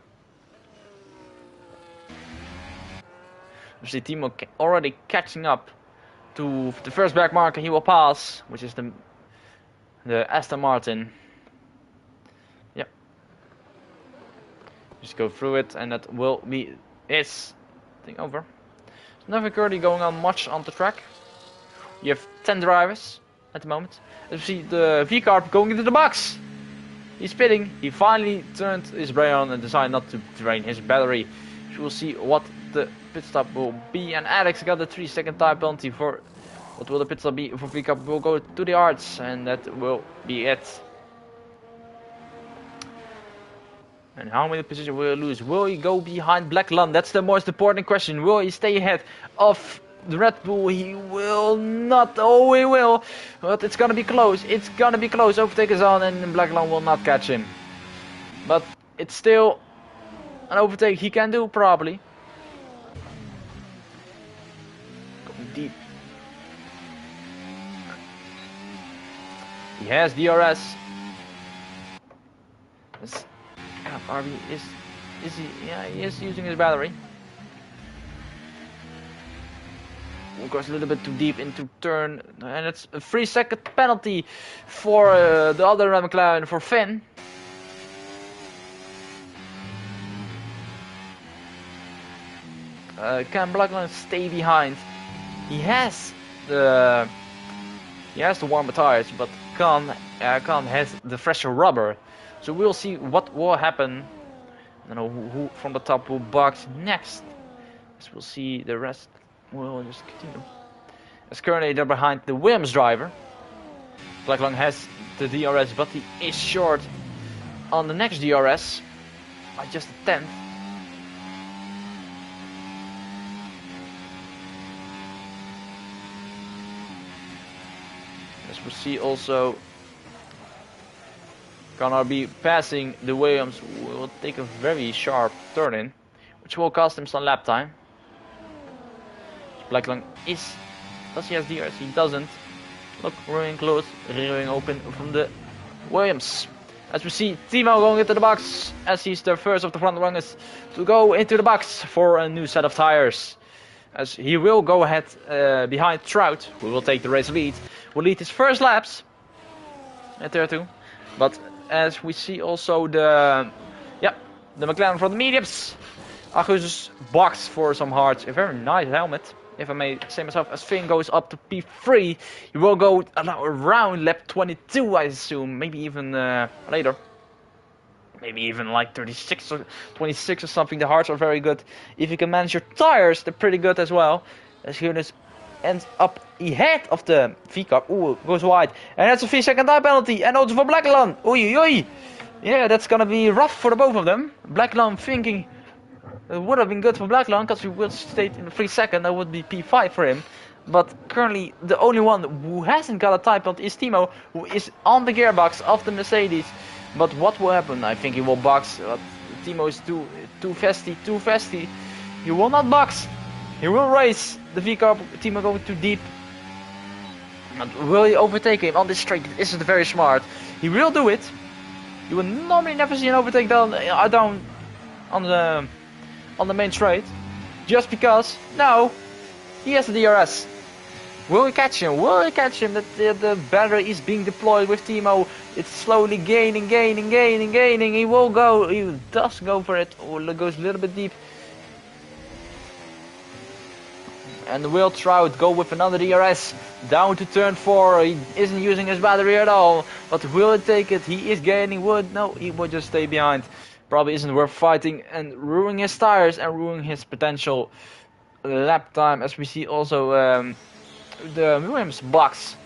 We see Timo already catching up to the first back marker he will pass, which is the Aston Martin. Yep. Just go through it, and that will be his thing over. There's nothing currently going on much on the track. You have 10 drivers at the moment. As you see the V-car going into the box. He's pitting. He finally turned his brake on and decided not to drain his battery. So we'll see what the pit stop will be. And Alex got a 3-second time penalty for. What will the pit stop be for V-car? Will go to the arts, and that will be it. And how many positions will he lose? Will he go behind Black Lund? That's the most important question. Will he stay ahead of the Red Bull? He will not. Oh, he will. But it's gonna be close. It's gonna be close. Overtake is on, and Black Lund will not catch him. But it's still an overtake he can do, probably. Going deep. He has DRS. RB is he? Yeah, he is using his battery. Of course, a little bit too deep into turn, and it's a 3-second penalty for the other McLaren, for Finn. Can Blackland stay behind? He has the warmer tires, but Khan has the fresher rubber. So we'll see what will happen. I don't know who from the top will box next. As we'll see, the rest will just continue. As currently they're behind the Williams driver. Blacklang has the DRS, but he is short on the next DRS by just a tenth. As we see also, gonna be passing the Williams, will take a very sharp turn in, which will cost him some lap time. Blacklang does he have DRS? He doesn't. Look, rearing close, rearing open from the Williams. As we see Timo going into the box, as he's the first of the front runners to go into the box for a new set of tires. As he will go ahead behind Trout, who will take the race lead, will lead his first laps at there too. But as we see also the McLaren from the mediums, Augustus box for some hearts. A very nice helmet, if I may say myself. As Finn goes up to P3, he will go around lap 22, I assume, maybe even later. Maybe even like 36 or 26 or something. The hearts are very good. If you can manage your tires, they're pretty good as well. As Jonas ends up ahead of the V-car. Ooh, goes wide. And that's a 3-second time penalty. And also for Blackland. Oi. Yeah, that's gonna be rough for the both of them. Blackland thinking it would have been good for Blackland, because he would stay in the 3 second. That would be P5 for him. But currently, the only one who hasn't got a time penalty is Timo, who is on the gearbox of the Mercedes. But what will happen? I think he will box. Timo is too festy. He will not box. He will race the V-car. Timo going too deep. And will he overtake him on this straight? This is very smart. He will do it. You will normally never see an overtake down on the main straight. Just because now he has the DRS. Will he catch him? The battery is being deployed with Timo. It's slowly gaining. He will go. He does go for it. Oh, it goes a little bit deep. And will Trout go with another DRS down to turn 4? He isn't using his battery at all. But will it take it? He is gaining wood. No, he will just stay behind. Probably isn't worth fighting and ruining his tires and ruining his potential lap time. As we see also the Williams box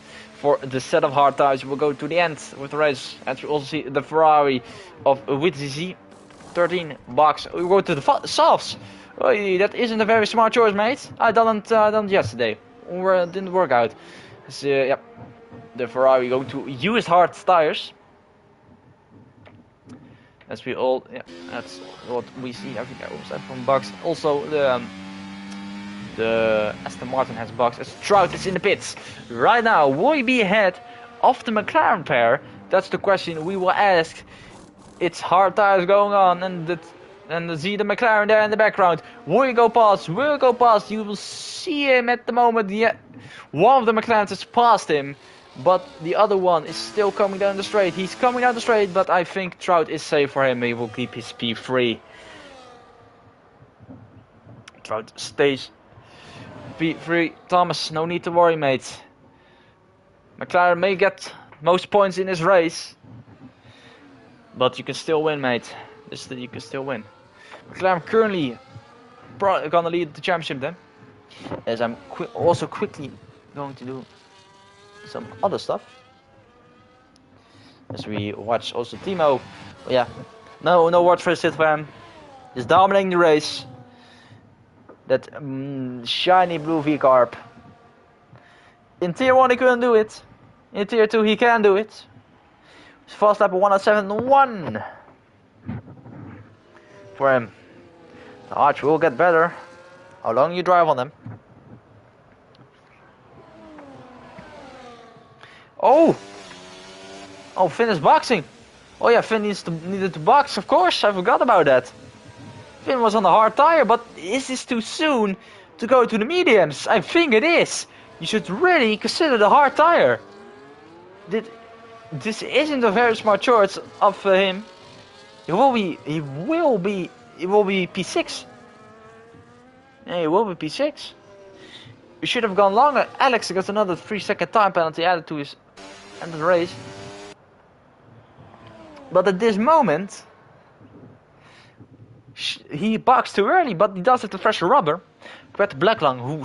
for the set of hard tires will go to the end with the race. And we also see the Ferrari of WTZ 13 box. We go to the softs. Oh, that isn't a very smart choice, mate. I done it yesterday. Or didn't work out. So, yeah, the Ferrari going to use hard tires. As we all, yeah, that's what we see. I think I was from box. Also, the Aston Martin has box. As Trout is in the pits right now. Will he be ahead of the McLaren pair? That's the question we will ask. It's hard tires going on, and see the McLaren there in the background. Will he go past? Will he go past? You will see him at the moment. Yeah, one of the McLarens has passed him, but the other one is still coming down the straight. He's coming down the straight, but I think Trout is safe for him. He will keep his P3. Trout stays P3. Thomas, no need to worry, mate. McLaren may get most points in this race, but you can still win, mate. You can still win. McLaren currently gonna lead the championship then. As I'm also quickly going to do some other stuff. As we watch also Timo. Oh, yeah, no words for it for him. He's dominating the race. That shiny blue V-carb. In tier 1 he couldn't do it. In tier 2 he can do it. Fast lap of 107.1 for him. The arch will get better. How long you drive on them? Oh, Finn is boxing. Oh yeah, Finn needed to box. Of course, I forgot about that. Finn was on a hard tire, but is this too soon to go to the mediums? I think it is. You should really consider the hard tire. This isn't a very smart choice of him. It will be P6. Yeah, it will be P6. We should have gone longer. Alex got another 3-second time penalty added to his end of the race. But at this moment, he boxed too early, but he does have to fresh rubber. Compared to Blacklung, who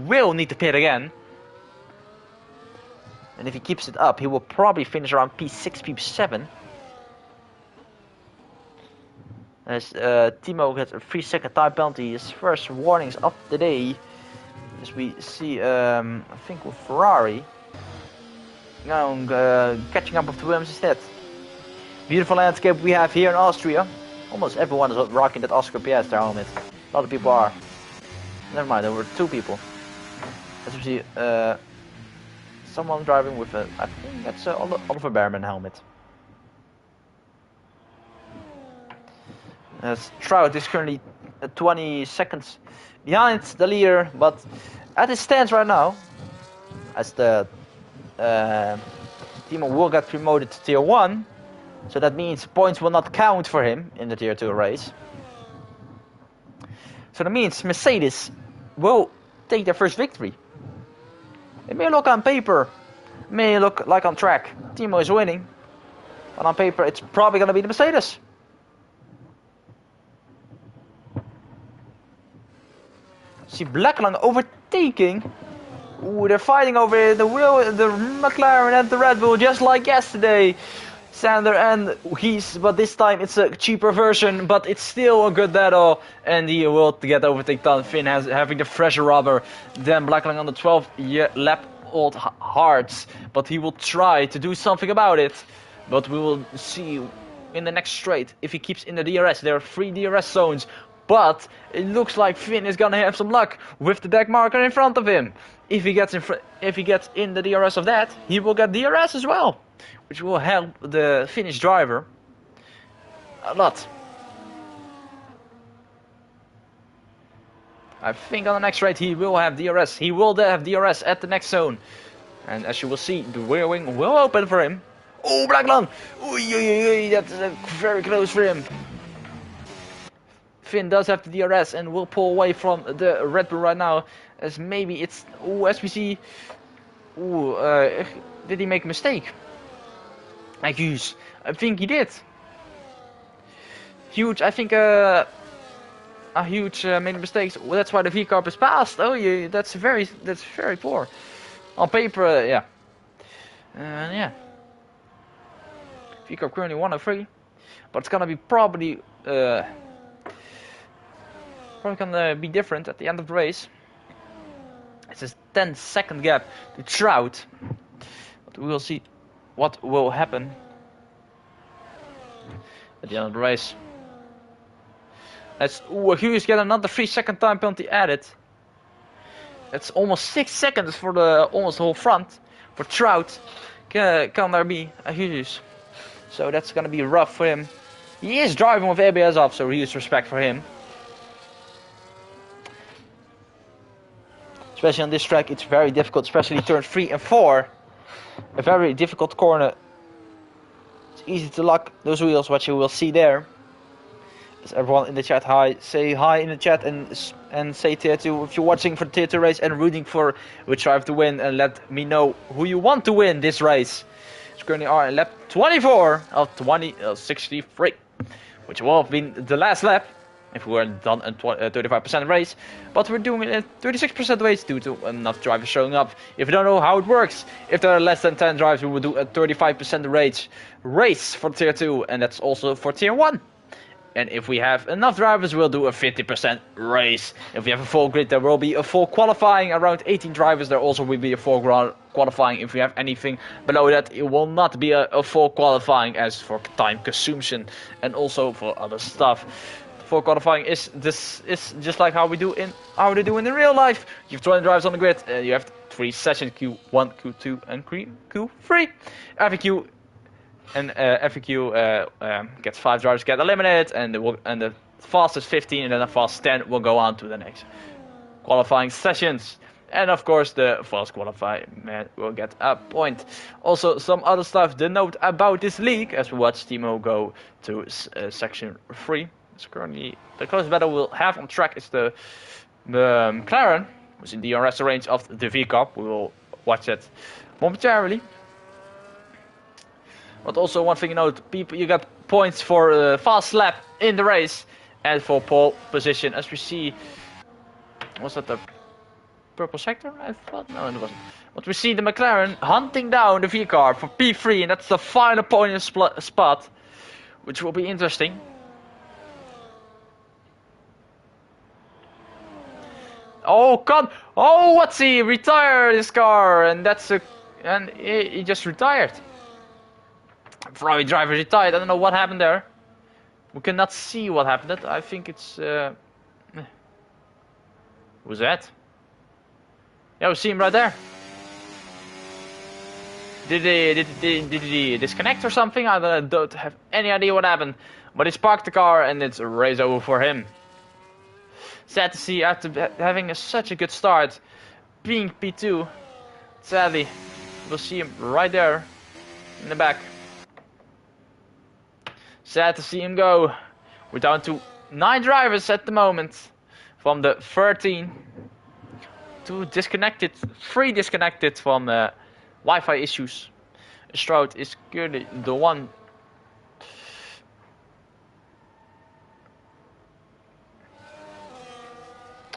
will need to pit again. And if he keeps it up, he will probably finish around P6, P7. As Timo gets a 3-second time penalty, his first warnings of the day. As we see, I think with Ferrari. Now catching up with the Williams instead. Beautiful landscape we have here in Austria. Almost everyone is rocking that Oscar PS their helmet. A lot of people are. Never mind, there were 2 people. As we see, someone driving with a, I think that's Oliver Behrman helmet. As Trout is currently 20 seconds behind the leader, but at his stance right now, as the Timo will get promoted to tier 1, so that means points will not count for him in the tier 2 race. So that means Mercedes will take their first victory. It may look on paper, may look like on track Timo is winning, but on paper it's probably going to be the Mercedes. See Blacklung overtaking. Ooh, they're fighting over the McLaren and the Red Bull just like yesterday. Sander and but this time it's a cheaper version, but it's still a good battle. And he will get overtaken. Finn having the fresher rubber than Blacklung on the 12th lap old hards, but he will try to do something about it. But we will see in the next straight if he keeps in the DRS. There are 3 DRS zones. But it looks like Finn is gonna have some luck with the deck marker in front of him. If he gets in the DRS of that, he will get DRS as well, which will help the Finnish driver a lot. I think on the next race he will have DRS. He will have DRS at the next zone, and as you will see, the rear wing will open for him. Oh, Blacklung! That's very close for him. Finn does have the DRS and will pull away from the Red Bull right now. As maybe it's... Ooh, as we see... Ooh, did he make a mistake? I think he did. Huge, I think a huge made mistakes. Well, that's why the V-Carb is passed. Oh, yeah, that's very poor. On paper, yeah. Yeah. V-Carb currently 103, but it's gonna be probably gonna be different at the end of the race. It's a 10-second gap to Trout, but we will see what will happen at the end of the race. Let's Hughes get another 3-second time penalty added. That's almost 6 seconds for the almost whole front for Trout. Can there be a Hughes? So that's gonna be rough for him. He is driving with ABS off, so huge respect for him. Especially on this track, it's very difficult, especially turns 3 and 4. A very difficult corner. It's easy to lock those wheels, what you will see there. As everyone in the chat, say hi in the chat and say tier 2 if you're watching for the tier 2 race and rooting for which driver to win, and let me know who you want to win this race. It's currently are in lap 24 of 63, which will have been the last lap if we were done a 35% race, but we're doing it at 36% race due to enough drivers showing up. If you don't know how it works, if there are less than 10 drivers, we will do a 35% race for tier 2, and that's also for tier 1. And if we have enough drivers, we'll do a 50% race. If we have a full grid, there will be a full qualifying. Around 18 drivers, there also will be a full qualifying. If we have anything below that, it will not be a full qualifying, as for time consumption and also for other stuff. Full qualifying is just like how they do in the real life. You have 20 drivers on the grid. You have 3 sessions: Q1, Q2, and Q3. FAQ. And FAQ gets 5 drivers get eliminated, and the fastest 15 and then the fast 10 will go on to the next qualifying sessions. And of course, the fast qualifying man will get a point. Also, some other stuff to note about this league, as we watch Timo go to section 3. It's currently the closest battle we'll have on track is the McLaren, which is in the DRS range of the V-Cup. We will watch it momentarily. But also one thing you note, people, you got points for fast lap in the race and for pole position. As we see, was that the purple sector? I thought no, it wasn't. But we see the McLaren hunting down the V-car for P3, and that's the final podium spot, which will be interesting. Oh God! Oh, what's he retired his car, and he just retired. Ferrari driver retired. I don't know what happened there. We cannot see what happened. I think it's who's that? Yeah, we see him right there. Did he disconnect or something? I don't have any idea what happened. But he parked the car and it's a race over for him. Sad to see after having such a good start, being P2. Sadly, we'll see him right there in the back. Sad to see him go. We're down to 9 drivers at the moment from the 13. 2 disconnected, 3 disconnected from Wi-Fi issues. Stroud is currently the one.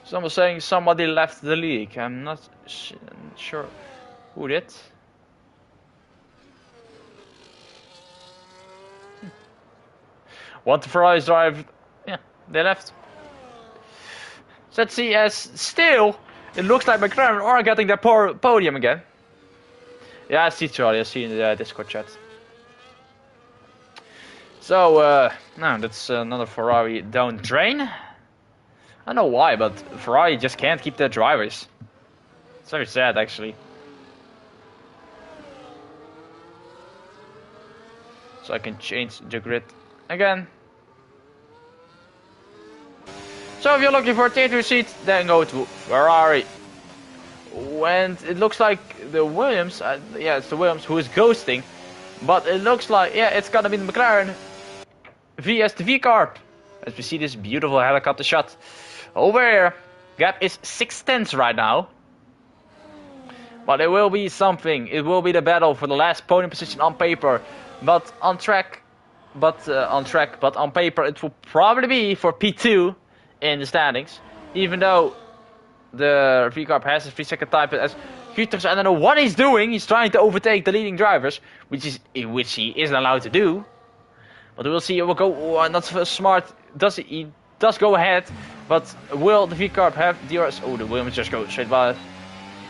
Someone saying somebody left the league. I'm not sure who did. What the Ferraris drive? Yeah, they left. So let's see. As still, it looks like McLaren are getting their podium again. Yeah, I see Charlie. I see in the Discord chat. So no, that's another Ferrari down drain. I don't know why, but Ferrari just can't keep their drivers. It's very sad, actually. So I can change the grid again. So if you're looking for a tier 2 seat, then go to Ferrari. When it looks like the Williams, yeah, it's the Williams who is ghosting. But it looks like, yeah, it's gonna be the McLaren vs the V-Carb. As we see this beautiful helicopter shot over here. Gap is 6 tenths right now. But it will be something. It will be the battle for the last podium position on paper. But on track. But on paper it will probably be for P2 in the standings. Even though the VGPR has a 3-second time, but as Guterres, I don't know what he's doing. He's trying to overtake the leading drivers, which he isn't allowed to do. But we'll see. It will go not so smart. He does go ahead, but will the VGPR have DRS? Oh, the Williams just go straight by.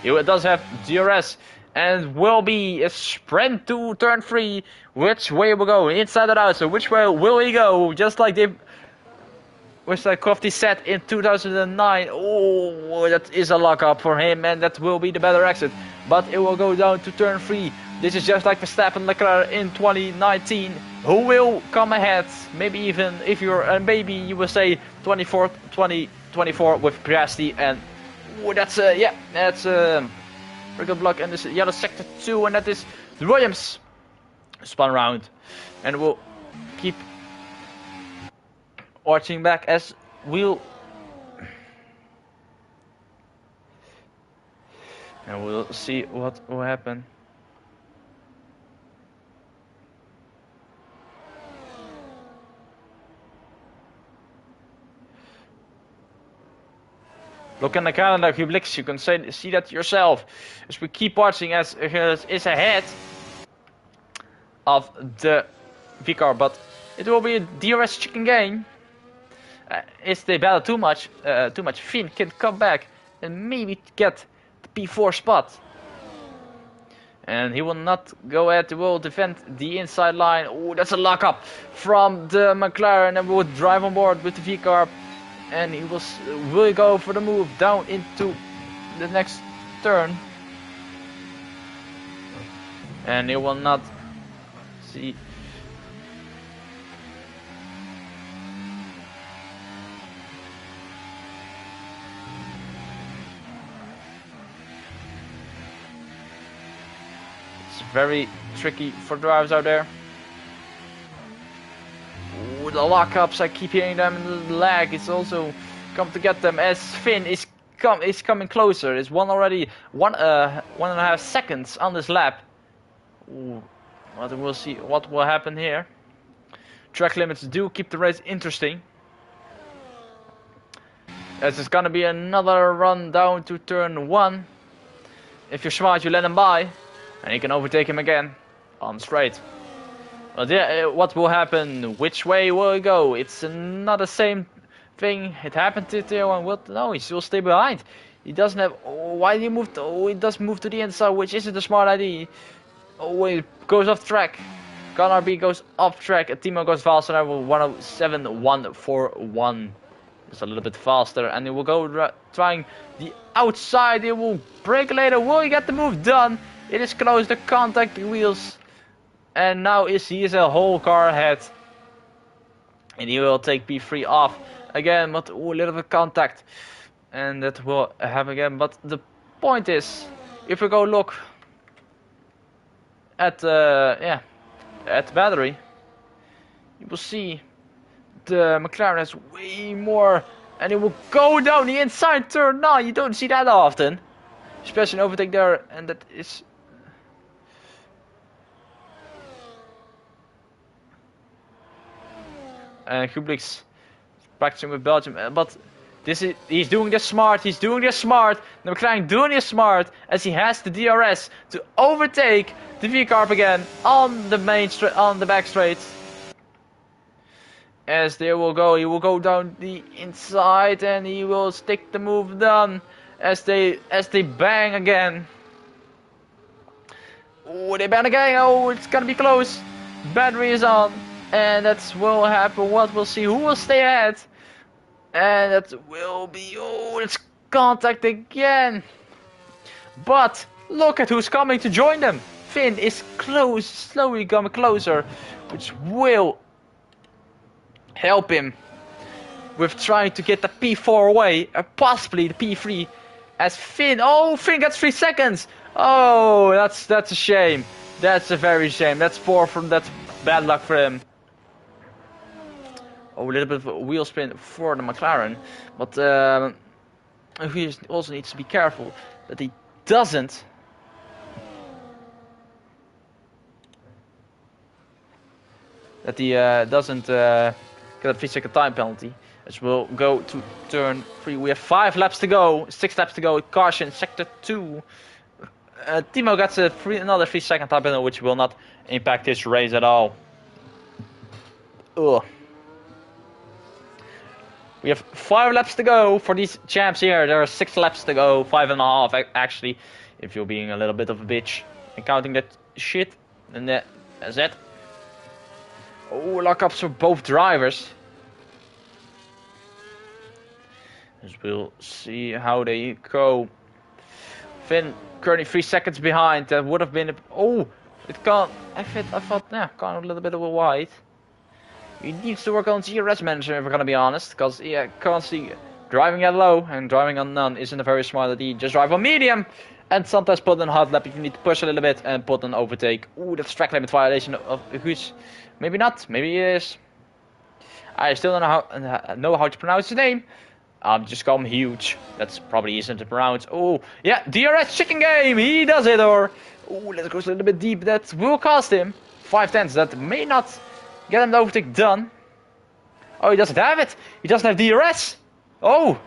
It does have DRS, and will be a sprint to turn 3. Which way will go? Inside or out? So which way will he go? Just like they. Which like Crofty said in 2009, oh, that is a lockup for him, and that will be the better exit. But it will go down to turn 3. This is just like Verstappen Leclerc in 2019. Who will come ahead? Maybe even if you're a baby, you will say 2024 with Piastri, and that's a very good block. And this is yellow sector 2, and that is the Williams spun round, and we'll keep watching back as we'll see what will happen. Look in the calendar, Hublix, you can see that yourself as we keep watching as is ahead of the VGPR, but it will be a DRS chicken game. If they battle too much, Finn can come back and maybe get the P4 spot. And he will not go ahead, he will defend the inside line. Oh, that's a lockup from the McLaren, and will drive on board with the VGPR. And he will go for the move down into the next turn. And he will not see. Very tricky for drivers out there. Ooh, the lockups, I keep hearing them, and the lag is also come to get them as Finn is coming closer. It's already 1.5 seconds on this lap. Ooh, but we'll see what will happen here. Track limits do keep the race interesting. As it's gonna be another run down to turn 1. If you're smart, you let him by. And you can overtake him again on straight. But yeah, what will happen? Which way will he go? It's not the same thing. It happened to Theo, and no, he still stay behind. He doesn't have. Oh, why did he move? Oh, he does move to the inside, which isn't a smart idea. Oh, he goes off track. Gunnar B goes off track. Timo goes faster now with 107.141. Just a little bit faster, and he will go trying the outside. He will brake later. Will he get the move done? It is close to contact the wheels, and now he is a whole car ahead, and he will take P3 off again. But a little bit of contact, and that will happen again. But the point is, if we go look at the battery, you will see the McLaren has way more, and it will go down the inside turn. No, you don't see that often, especially an overtake there, and that is. And Kublix practicing with Belgium, but he's doing this smart. The McLaren doing this smart as he has the DRS to overtake the VGPR again on the back straight. As he will go down the inside, and he will stick the move done as they bang again. Oh, they bang again. Oh, it's gonna be close. Battery is on. And that will happen. What we'll see, who will stay ahead, and that will be it's contact again. But look at who's coming to join them. Finn is slowly coming closer, which will help him with trying to get the P4 away, or possibly the P3. As Finn gets 3 seconds. Oh, that's a shame. That's a very shame. That's bad luck for him. Oh, a little bit of a wheel spin for the McLaren, but he also needs to be careful that he doesn't get a 3-second time penalty. As we'll go to turn 3. We have 5 laps to go, 6 laps to go. Caution, sector 2. Timo gets another 3-second time penalty, which will not impact his race at all. Ugh. We have 5 laps to go for these champs here. There are 6 laps to go, 5.5 actually, if you're being a little bit of a bitch and counting that shit. And that's it. Oh, lockups for both drivers. As we'll see how they go. Finn currently 3 seconds behind. That would have been it can't. I thought, yeah, gone a little bit of a wide. He needs to work on GRS manager if we're gonna be honest, because yeah, constantly driving at low and driving on none isn't a very smart idea. Just drive on medium and sometimes put on hard lap if you need to push a little bit and put on overtake. Ooh, that's track limit violation of Guus. Maybe not, maybe he is. I still don't know how to pronounce his name. Just call him Huge. That's probably easier to pronounce. Oh, yeah, DRS chicken game. He does it, or let's go a little bit deep. That will cost him 5/10. That may not get him the overtake done. Oh, he doesn't have it. He doesn't have DRS. Oh,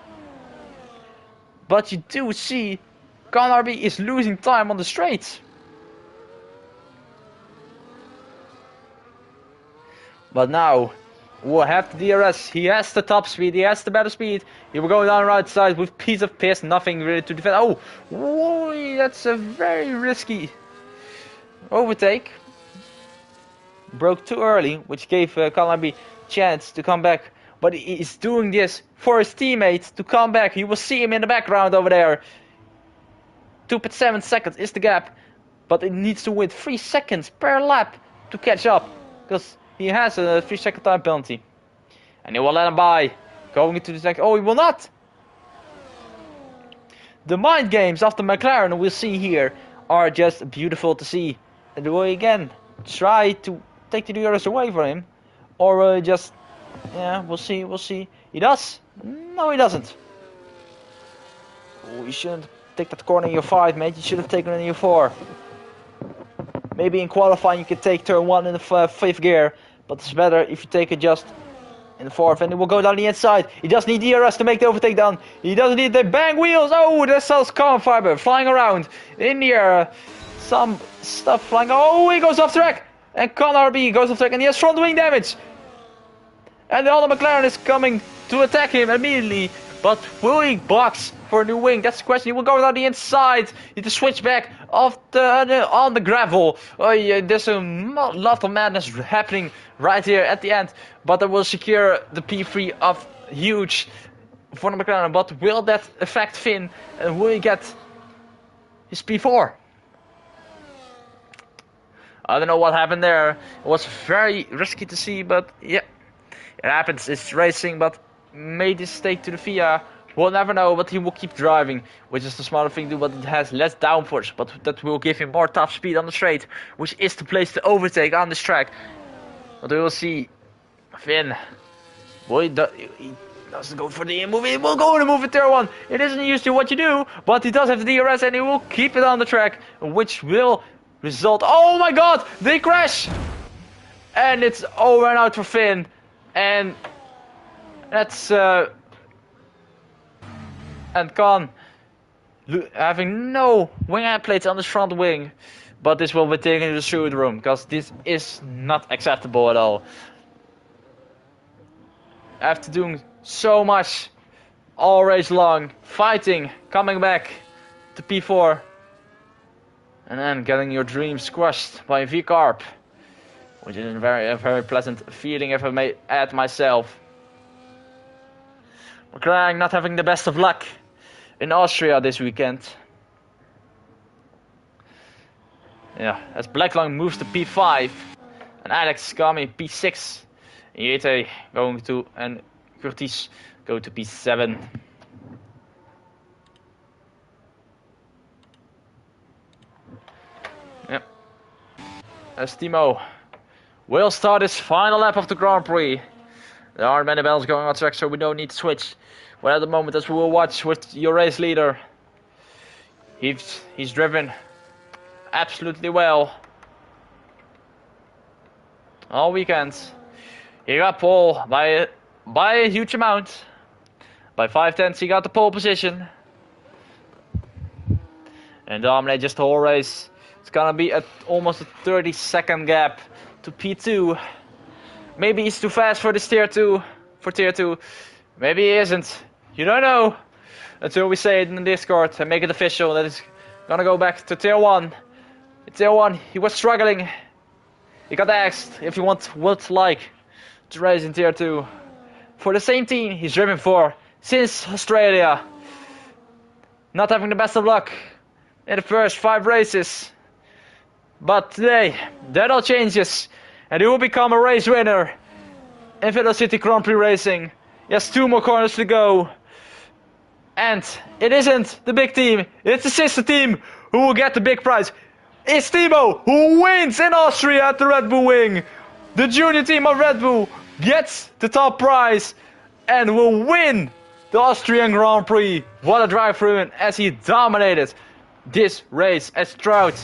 but you do see, Conarby is losing time on the straights. But now, we'll have the DRS. He has the top speed. He has the better speed. He will go down the right side with piece of piss. Nothing really to defend. Oh, whoa, that's a very risky overtake. Broke too early, which gave Conarby chance to come back. But he is doing this for his teammates to come back. You will see him in the background over there. 2.7 seconds is the gap. But it needs to win 3 seconds per lap to catch up. Because he has a 3-second time penalty. And he will let him by. Going into the second. Oh, he will not! The mind games of the McLaren we'll see here are just beautiful to see. And will he again try to take the DRS away from him? Or just... yeah, we'll see. He does? No, he doesn't. Oh, you shouldn't take that corner in your 5, mate. You should have taken it in your 4. Maybe in qualifying you could take turn 1 in the 5th gear. But it's better if you take it just in the 4th. And it will go down the inside. He does need DRS to make the overtake down. He doesn't need the bang wheels. Oh, that's carbon fiber flying around in the air. Some stuff flying. Oh, he goes off track. And Conarby goes off track and he has front wing damage. And the other McLaren is coming to attack him immediately. But will he box for a new wing? That's the question. He will go down the inside. Need to switch back on the gravel. Oh yeah, there's a lot of madness happening right here at the end. But that will secure the P3 of Huge for the McLaren. But will that affect Finn? And will he get his P4? I don't know what happened there. It was very risky to see, but yeah. It happens, it's racing, but made this mistake to the FIA. We'll never know, but he will keep driving, which is the smarter thing to do, but it has less downforce, but that will give him more top speed on the straight, which is the place to overtake on this track. But we will see. Finn, boy, he doesn't go for the move, he will go in the move in turn 1. It isn't usually what you do, but he does have the DRS and he will keep it on the track, which will result. Oh my god, they crash! And it's over and out for Finn. And that's and Con having no wing end plates on his front wing, but this will be taken to the shoot room because this is not acceptable at all. After doing so much all race long, fighting, coming back to P4, and then getting your dreams crushed by a V-Carb. Which is a very pleasant feeling if I may add myself. McLaren not having the best of luck in Austria this weekend. Yeah, as Blackline moves to P5 and Alex coming P6. Yete going to and Curtis go to P7. Yep. As Timo will start his final lap of the Grand Prix. There aren't many battles going on track, so we don't need to switch. But at the moment, as we will watch with your race leader, he's driven absolutely well all weekend. He got pole by a huge amount. By 5/10, he got the pole position. And dominate just the whole race. It's gonna be almost a 30-second gap to P2. Maybe he's too fast for this tier 2. For tier 2. Maybe he isn't. You don't know. Until we say it in the Discord and make it official that it's gonna go back to tier 1. In tier 1, he was struggling. He got asked if he would like to race in tier 2. For the same team he's driven for since Australia. Not having the best of luck in the first 5 races. But today, that all changes. And he will become a race winner in Villa City Grand Prix Racing. He has 2 more corners to go. And it isn't the big team, it's the sister team who will get the big prize. It's Timo who wins in Austria at the Red Bull Wing. The junior team of Red Bull gets the top prize and will win the Austrian Grand Prix. What a drive through him as he dominated this race as Trout,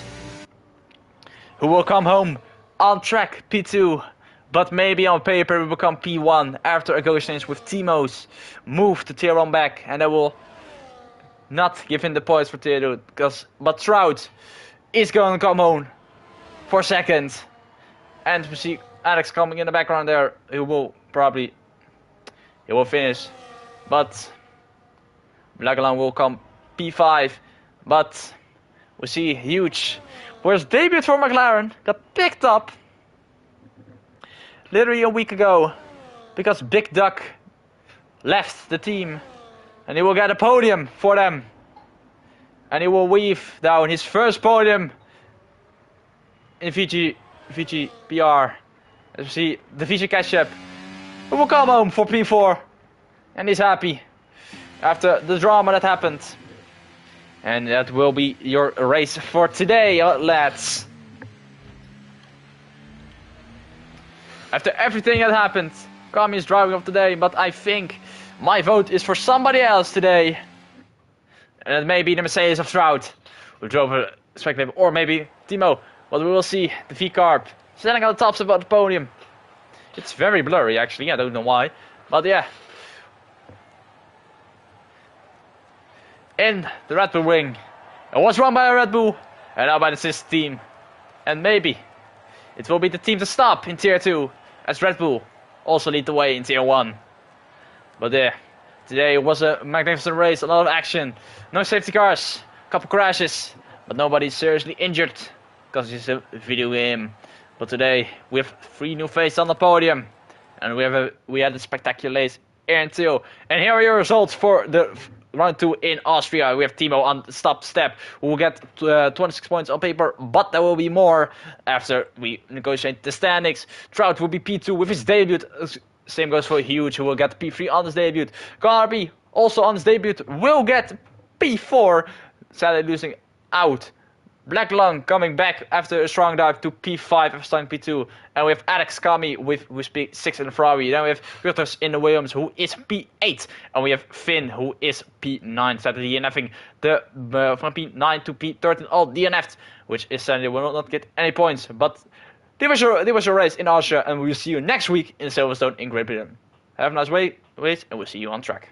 who will come home on track P2, but maybe on paper will become P1 after negotiations with Timo's move to tier 1 back, and that will not give him the points for tier 2, but Trout is going to come home for second. And we see Alex coming in the background there, he will finish, but Blackland will come P5, but we see huge, where his debut for McLaren got picked up literally a week ago because Big Duck left the team, and he will get a podium for them, and he will weave down his first podium in VGPR. As we see the VG Ketchup, who will come home for P4, and he's happy after the drama that happened. And that will be your race for today, lads. After everything that happened, Kami is driving off today, but I think my vote is for somebody else today. And it may be the Mercedes of Trout, who drove a spectator, or maybe Timo. But we will see the V-Carb standing on the tops of the podium. It's very blurry actually, I don't know why. But yeah. In the Red Bull Wing. It was run by a Red Bull, and now by the sister team. And maybe it will be the team to stop in tier 2, as Red Bull also lead the way in tier 1. But yeah, today it was a magnificent race, a lot of action. No safety cars, a couple crashes, but nobody seriously injured, because it's a video game. But today we have 3 new faces on the podium, and we had a spectacular race here too. And here are your results for the round 2 in Austria. We have Timo on the stop step, who will get 26 points on paper, but there will be more after we negotiate the standings. Trout will be P2 with his debut. Same goes for Huge, who will get P3 on his debut. Garby, also on his debut, will get P4, sadly losing out. Black Lung coming back after a strong dive to P5 after starting P2. And we have Alex Kami who's P6 in the Ferrari. Then we have Curtis in the Williams, who is P8. And we have Finn, who is P9. Sadly DNFing from P9 to P13 all DNF'd, which is sadly will not get any points. But there was your race in Austria, and we will see you next week in Silverstone in Great Britain. Have a nice race, and we'll see you on track.